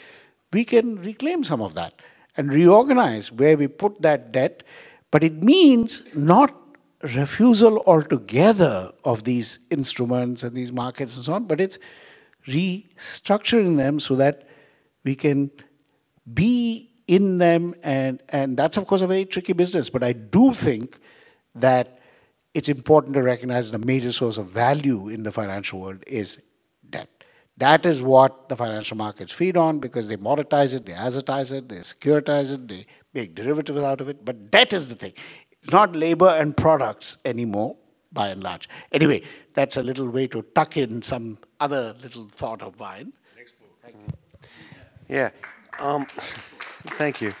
we can reclaim some of that and reorganize where we put that debt. But it means not refusal altogether of these instruments and these markets and so on, but it's restructuring them so that we can be in them, and that's of course a very tricky business, but I do think that it's important to recognize the major source of value in the financial world is debt. That is what the financial markets feed on because they monetize it, they asset it, they securitize it, they make derivatives out of it, but debt is the thing. Not labor and products anymore, by and large. Anyway, that's a little way to tuck in some other little thought of mine. Next book. Thank you. Yeah. Thank you.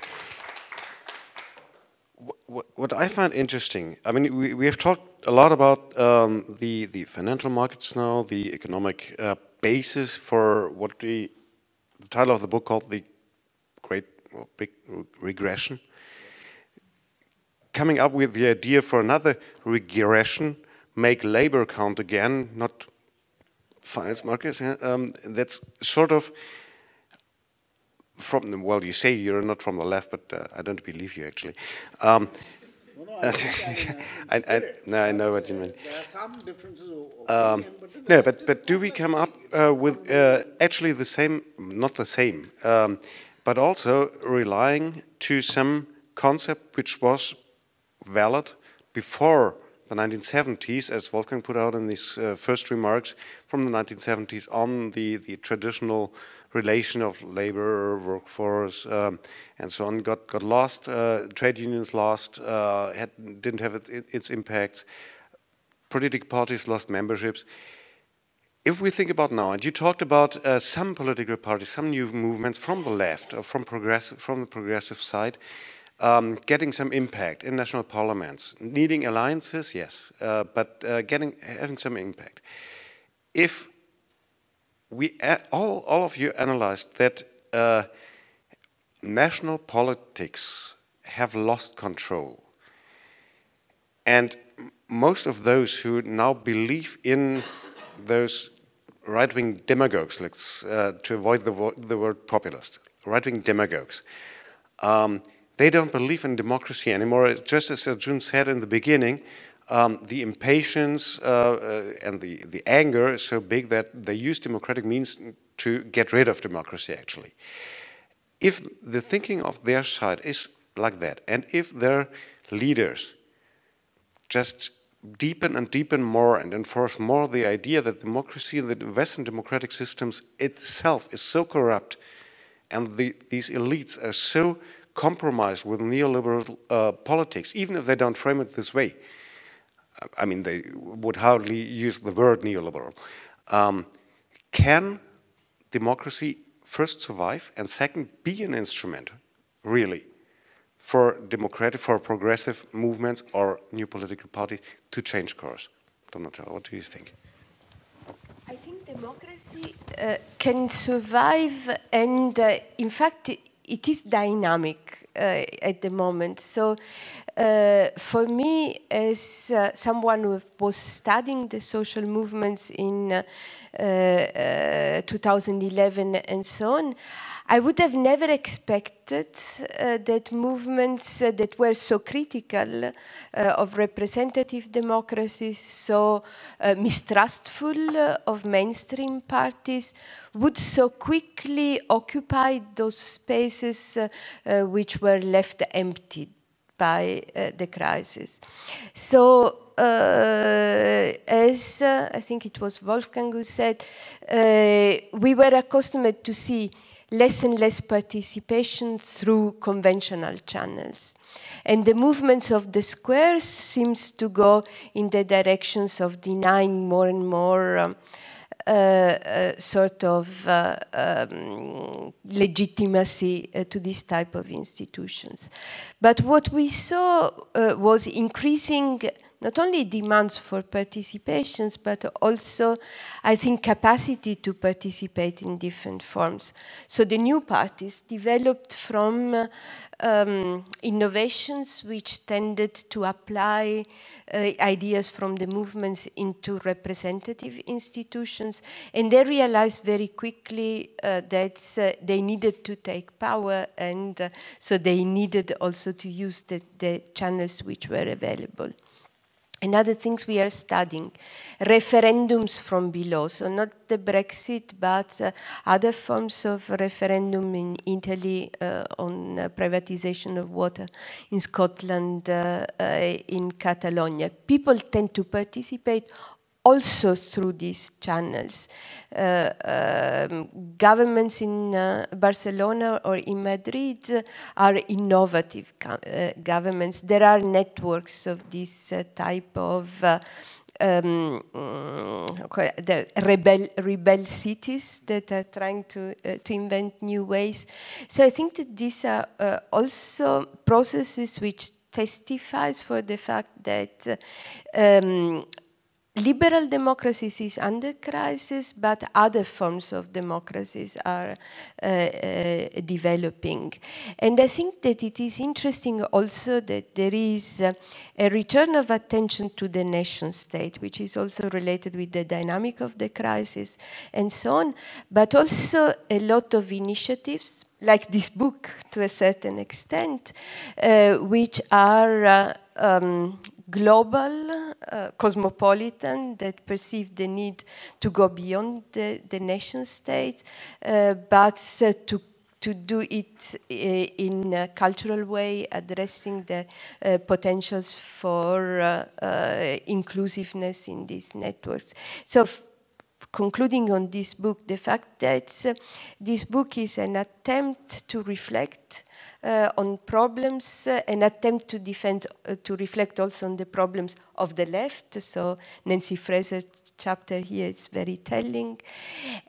What I find interesting, I mean, we have talked a lot about the financial markets now, the economic basis for what the title of the book called the Big Regression. Coming up with the idea for another regression, make labor count again, not finance markets. That's sort of from, well, you say you're not from the left, but I don't believe you actually. I know what you mean. There are some differences of opinion, no, but do we come up with actually the same, not the same, but also relying to some concept which was valid before the 1970s, as Wolfgang put out in his first remarks from the 1970s on the traditional relation of labor, workforce, and so on, got lost. Trade unions lost, didn't have its impacts. Political parties lost memberships. If we think about now, and you talked about some political parties, some new movements from the left or from the progressive side, getting some impact in national parliaments, needing alliances, yes, but having some impact. If we all of you analyzed that national politics have lost control, and most of those who now believe in those right-wing demagogues, let's to avoid the word populist, right-wing demagogues, they don't believe in democracy anymore. Just as Jun said in the beginning, the impatience and the anger is so big that they use democratic means to get rid of democracy, actually. If the thinking of their side is like that, and if their leaders just deepen and deepen more and enforce more the idea that democracy and the Western democratic systems itself is so corrupt, and these elites are so compromised with neoliberal politics, even if they don't frame it this way. I mean, they would hardly use the word neoliberal. Can democracy first survive, and second, be an instrument, really, for democratic, for progressive movements or new political parties to change course? Donatella, what do you think? I think democracy can survive, and in fact, it is dynamic at the moment. So for me, as someone who was studying the social movements in 2011 and so on, I would have never expected that movements that were so critical of representative democracies, so mistrustful of mainstream parties, would so quickly occupy those spaces which were left empty by the crisis. So as I think it was Wolfgang who said, we were accustomed to see less and less participation through conventional channels. And the movements of the squares seems to go in the directions of denying more and more sort of legitimacy to this type of institutions. But what we saw was increasing not only demands for participations, but also, I think, capacity to participate in different forms. So the new parties developed from innovations which tended to apply ideas from the movements into representative institutions, and they realized very quickly that they needed to take power, and so they needed also to use the channels which were available. And other things we are studying, referendums from below, so not the Brexit, but other forms of referendum in Italy on privatization of water, in Scotland, in Catalonia. People tend to participate also through these channels. Governments in Barcelona or in Madrid are innovative governments. There are networks of this type of the rebel cities that are trying to invent new ways. So I think that these are also processes which testifies for the fact that liberal democracies is under crisis, but other forms of democracies are developing. And I think that it is interesting also that there is a return of attention to the nation state, which is also related with the dynamic of the crisis and so on, but also a lot of initiatives, like this book to a certain extent, which are global, cosmopolitan, that perceive the need to go beyond the nation state, but to do it in a cultural way, addressing the potentials for inclusiveness in these networks. So concluding on this book, the fact that this book is an attempt to reflect on problems, an attempt to to reflect also on the problems of the left. So Nancy Fraser's chapter here is very telling,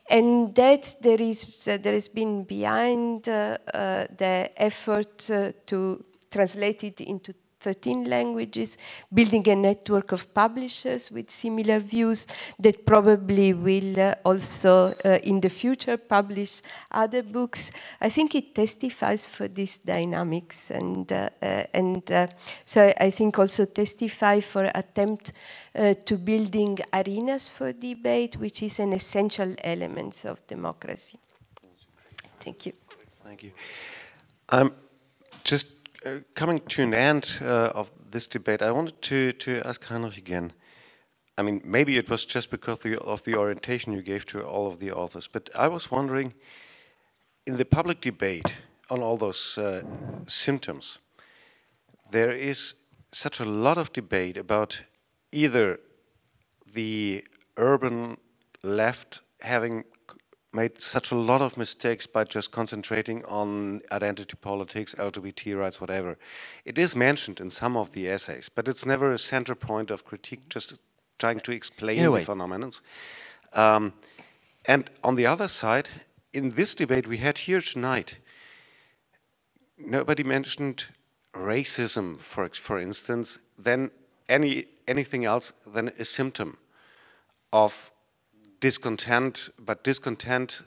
and that there has been behind the effort to translate it into 13 languages, building a network of publishers with similar views that probably will also in the future publish other books. I think it testifies for these dynamics, and so I think also testify for attempt to building arenas for debate, which is an essential element of democracy. Thank you. Thank you. Just coming to an end of this debate, I wanted to ask Heinrich again. I mean, maybe it was just because of the orientation you gave to all of the authors, but I was wondering, in the public debate on all those symptoms, there is such a lot of debate about either the urban left having made such a lot of mistakes by just concentrating on identity politics, LGBT rights, whatever. It is mentioned in some of the essays, but it's never a center point of critique, just trying to explain the phenomena. And on the other side, in this debate we had here tonight, nobody mentioned racism, for instance, than anything else than a symptom of discontent, but discontent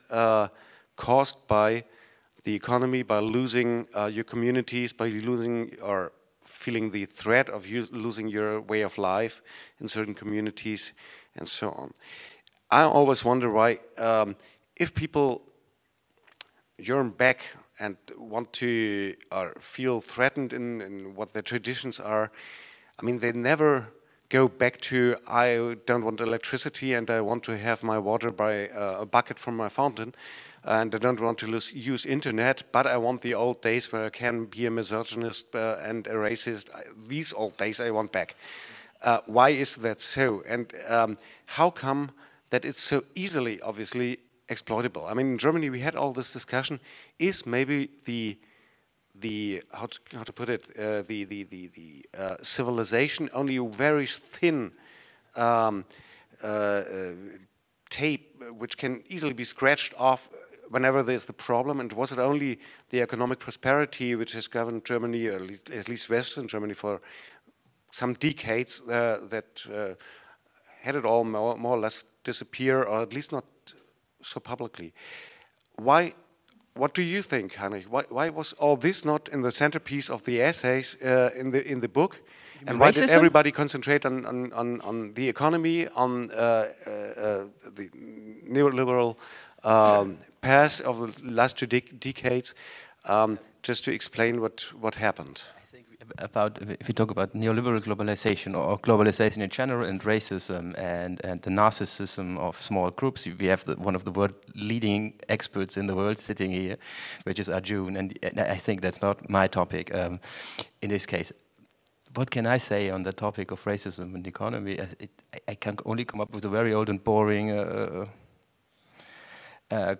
caused by the economy, by losing your communities, by losing or feeling the threat of you losing your way of life in certain communities, and so on. I always wonder why, if people yearn back and want to feel threatened in what their traditions are, I mean, they never go back to, I don't want electricity and I want to have my water by a bucket from my fountain, and I don't want to use internet, but I want the old days where I can be a misogynist and a racist. These old days I want back. Why is that so? And how come that it's so easily, obviously, exploitable? I mean, in Germany, we had all this discussion. Is maybe the how to put it, the civilization only a very thin tape which can easily be scratched off whenever there's the problem? And was it only the economic prosperity which has governed Germany, or at least Western Germany, for some decades that had it all more or less disappear, or at least not so publicly? Why? What do you think, Heinrich? Why was all this not in the centerpiece of the essays in the book? And why did everybody concentrate on the economy, on the neoliberal path of the last 2 decades, just to explain what happened? About, if we talk about neoliberal globalization or globalization in general, and racism and the narcissism of small groups, we have one of the world leading experts in the world sitting here, which is Arjun, and I think that's not my topic in this case. What can I say on the topic of racism and economy? I can only come up with a very old and boring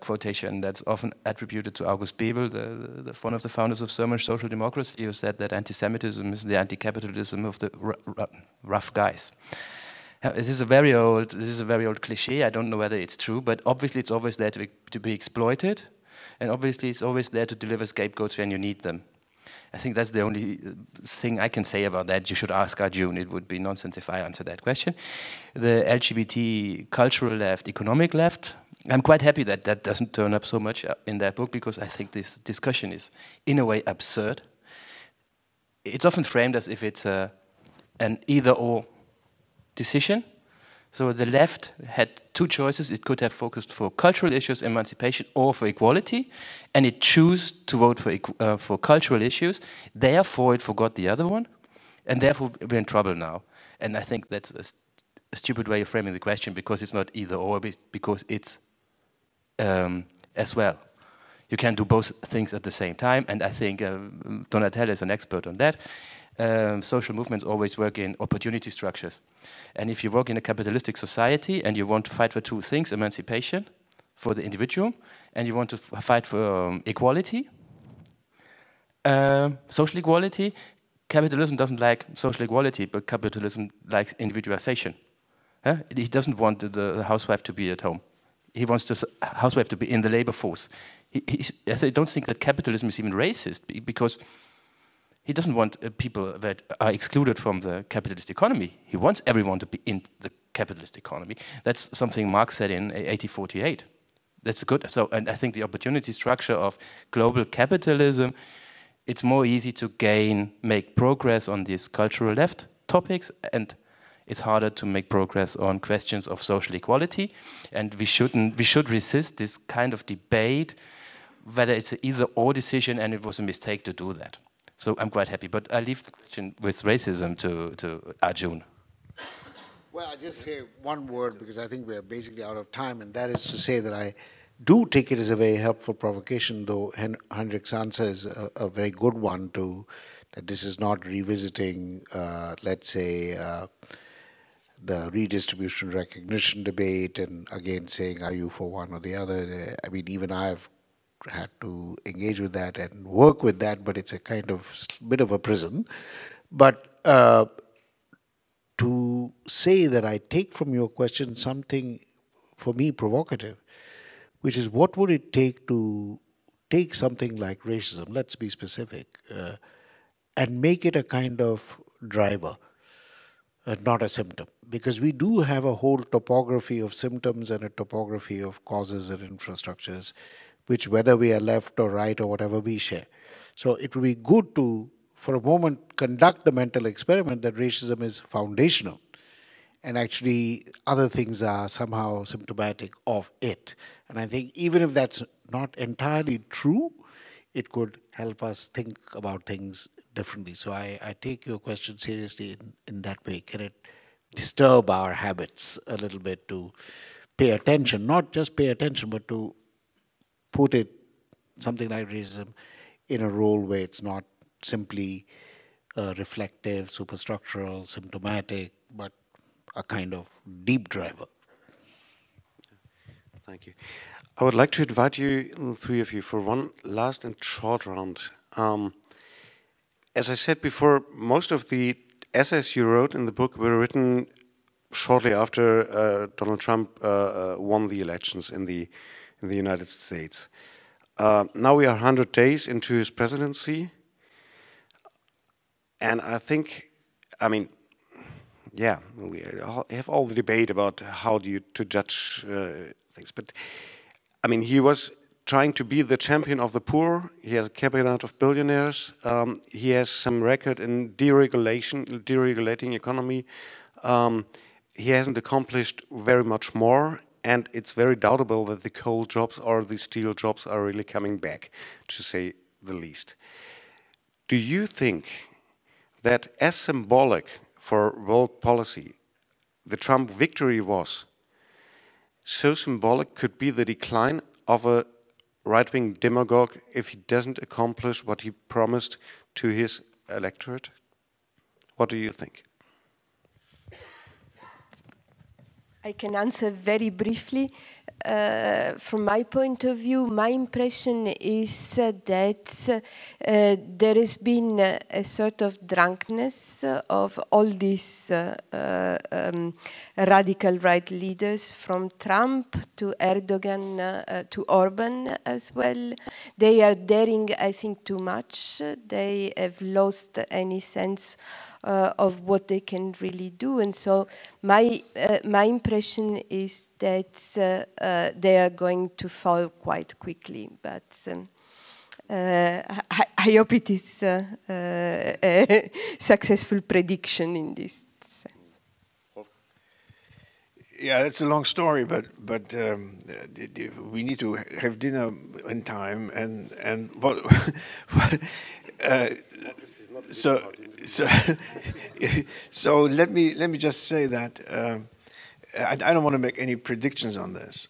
quotation that's often attributed to August Bebel, one of the founders of social democracy, who said that anti-Semitism is the anti-capitalism of the rough guys. This is a very old cliché. I don't know whether it's true, but obviously it's always there to be exploited, and obviously it's always there to deliver scapegoats when you need them. I think that's the only thing I can say about that. You should ask Arjun. It would be nonsense if I answer that question. The LGBT cultural left, economic left, I'm quite happy that that doesn't turn up so much in that book, because I think this discussion is, in a way, absurd. It's often framed as if it's an either-or decision. So the left had 2 choices. It could have focused for cultural issues, emancipation, or for equality, and it chose to vote for cultural issues. Therefore, it forgot the other one, and therefore we're in trouble now. And I think that's a stupid way of framing the question, because it's not either-or, because it's as well. You can do both things at the same time, and I think Donatella is an expert on that. Social movements always work in opportunity structures. And if you work in a capitalistic society and you want to fight for 2 things, emancipation for the individual, and you want to fight for equality, social equality, capitalism doesn't like social equality, but capitalism likes individualization. He doesn't want the housewife to be at home. He wants the housewife to be in the labor force. I don't think that capitalism is even racist, because he doesn't want people that are excluded from the capitalist economy. He wants everyone to be in the capitalist economy. That's something Marx said in 1848. That's good. So, and I think the opportunity structure of global capitalism, it's more easy to make progress on these cultural left topics, and it's harder to make progress on questions of social equality. And we should resist this kind of debate, whether it's an either-or decision, and it was a mistake to do that. So I'm quite happy, but I leave the question with racism to Arjun. Well, I'll just say one word, because I think we're basically out of time, and that is to say that I do take it as a very helpful provocation, though Heinrich's answer is a very good one, that this is not revisiting, let's say, the redistribution recognition debate, and again saying, are you for one or the other? I mean, even I've had to engage with that and work with that, but it's a kind of bit of a prison. But to say that I take from your question something, for me, provocative, which is, what would it take to take something like racism, let's be specific, and make it a kind of driver, not a symptom? Because we do have a whole topography of symptoms and a topography of causes and infrastructures, which, whether we are left or right or whatever, we share. So it would be good to, for a moment, conduct the mental experiment that racism is foundational, and actually other things are somehow symptomatic of it. And I think even if that's not entirely true, it could help us think about things differently. So I take your question seriously in that way. Can it disturb our habits a little bit to pay attention, not just pay attention, but to put it, something like racism, in a role where it's not simply reflective, superstructural, symptomatic, but a kind of deep driver. Thank you. I would like to invite you, the three of you, for one last and short round. As I said before, most of the essays you wrote in the book were written shortly after Donald Trump won the elections in the United States. Now we are 100 days into his presidency, and I think, I mean, yeah, we have all the debate about how to judge things, but I mean, he was trying to be the champion of the poor. He has a cabinet of billionaires. He has some record in deregulating economy. He hasn't accomplished very much more, and it's very doubtable that the coal jobs or the steel jobs are really coming back, to say the least. Do you think that as symbolic for world policy the Trump victory was, so symbolic could be the decline of a right-wing demagogue if he doesn't accomplish what he promised to his electorate? What do you think? I can answer very briefly. From my point of view, my impression is that there has been a sort of drunkenness of all these radical right leaders, from Trump to Erdogan to Orban as well. They are daring, I think, too much. They have lost any sense of what they can really do, and so my impression is that they are going to fall quite quickly. But I hope it is a successful prediction in this sense. Yeah, it's a long story, but we need to have dinner in time, and what so let me just say that I don't want to make any predictions on this.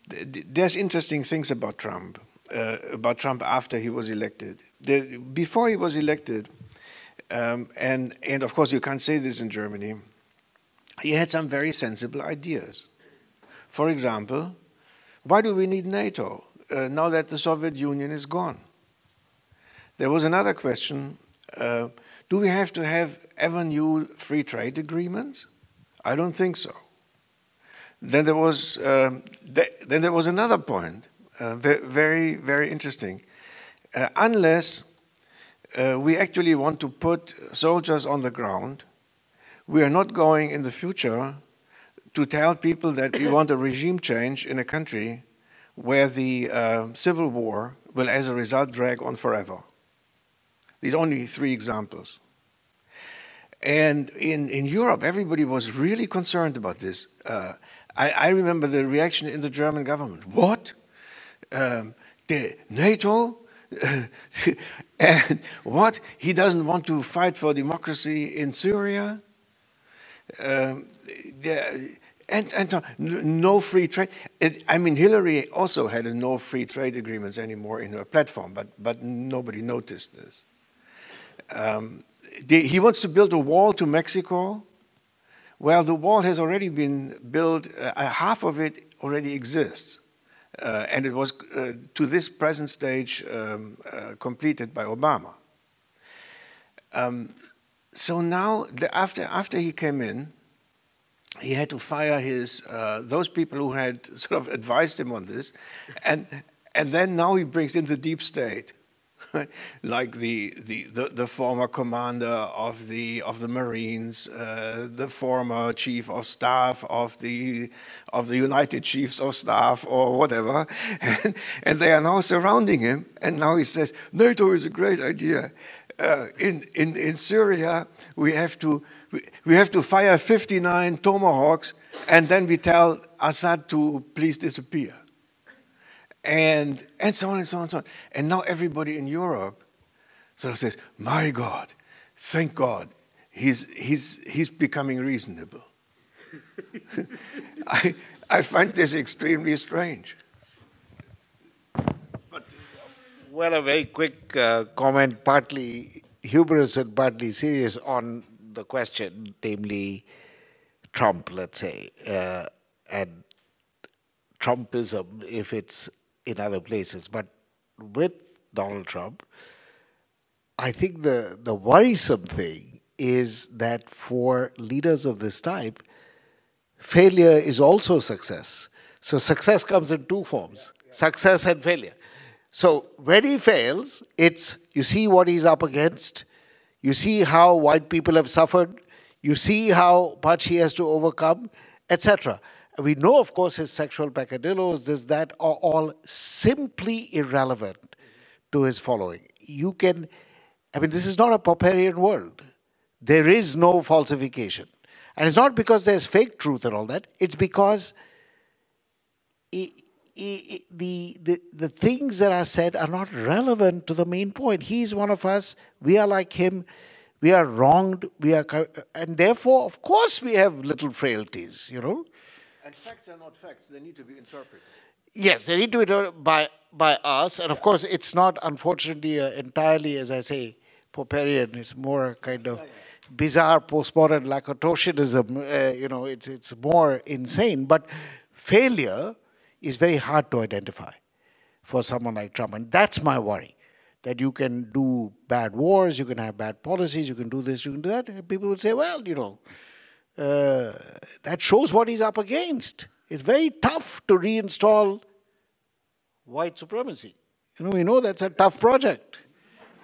There's interesting things about Trump after he was elected. Before he was elected, and of course you can't say this in Germany, he had some very sensible ideas. For example, why do we need NATO now that the Soviet Union is gone? There was another question, do we have to have ever new free trade agreements? I don't think so. Then there was another point, very, very interesting. Unless we actually want to put soldiers on the ground, we are not going in the future to tell people that we want a regime change in a country where the civil war will as a result drag on forever. These are only 3 examples. And in Europe, everybody was really concerned about this. I remember the reaction in the German government. What? The NATO? And what? He doesn't want to fight for democracy in Syria? And no free trade. I mean, Hillary also had a no free trade agreements anymore in her platform, but nobody noticed this. He wants to build a wall to Mexico. Well, the wall has already been built. Half of it already exists. And it was, to this present stage, completed by Obama. So now, after he came in, he had to fire those people who had sort of advised him on this. And then now he brings in the deep state. Like the former commander of the Marines, the former chief of staff of the United Chiefs of Staff or whatever, and they are now surrounding him. And now he says NATO is a great idea. In Syria we have to fire 59 Tomahawks, and then we tell Assad to please disappear. And so on and so on and so on. And now everybody in Europe sort of says, my God, thank God, he's becoming reasonable. I find this extremely strange. Well, a very quick comment, partly humorous and partly serious, on the question, namely Trump, let's say, and Trumpism, if it's in other places. But with Donald Trump, I think the worrisome thing is that for leaders of this type, failure is also success. So success comes in two forms, success and failure. So when he fails, it's, you see what he's up against, you see how white people have suffered, you see how much he has to overcome, etc. We know, of course, his sexual peccadillos, this, that, are all simply irrelevant to his following. You can, I mean, this is not a Popperian world. There is no falsification. And it's not because there's fake truth and all that, it's because the things that are said are not relevant to the main point. He's one of us, we are like him, we are wronged, and therefore, of course, we have little frailties, you know. And facts are not facts, they need to be interpreted. Yes, they need to be interpreted by us, and of course, it's not, unfortunately, entirely, as I say, Popperian. It's more kind of bizarre postmodern Lakatoshianism, you know, it's more insane, but failure is very hard to identify for someone like Trump. And that's my worry, that you can do bad wars, you can have bad policies, you can do this, you can do that. And people would say, well, you know, that shows what he's up against. It's very tough to reinstall white supremacy. You know, we know that's a tough project.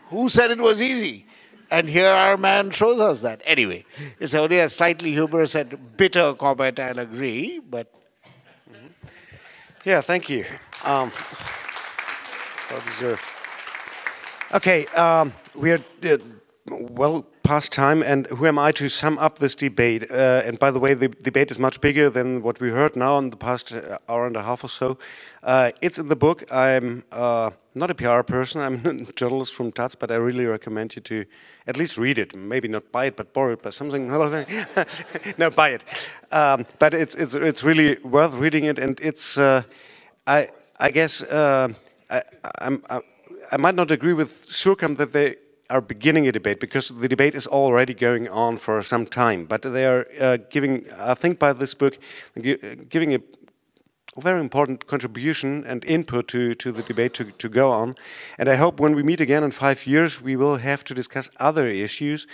Who said it was easy? And here our man shows us that. Anyway, it's only a slightly humorous and bitter comment, I'll agree, but... Yeah, thank you. Okay, we are well past time, and who am I to sum up this debate? And by the way, the debate is much bigger than what we heard now in the past hour and a half or so. It's in the book. I'm not a PR person, I'm a journalist from Taz, but I really recommend you to at least read it. Maybe not buy it, but borrow it, but something. No, buy it. But it's really worth reading it, and it's. I guess I might not agree with Suhrkamp that they are beginning a debate, because the debate is already going on for some time. But they are giving, I think, by this book, giving a very important contribution and input to the debate to go on. And I hope when we meet again in 5 years, we will have to discuss other issues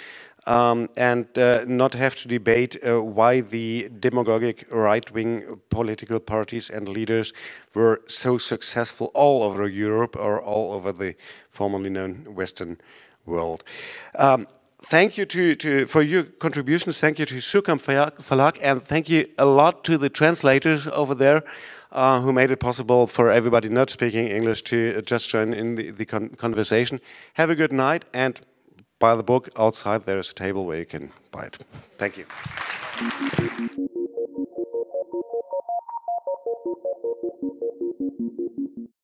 and not have to debate why the demagogic right-wing political parties and leaders were so successful all over Europe or all over the formerly known Western world. Thank you for your contributions. Thank you to Suhrkamp Verlag, and thank you a lot to the translators over there who made it possible for everybody not speaking English to just join in the conversation. Have a good night, and buy the book. Outside there is a table where you can buy it. Thank you.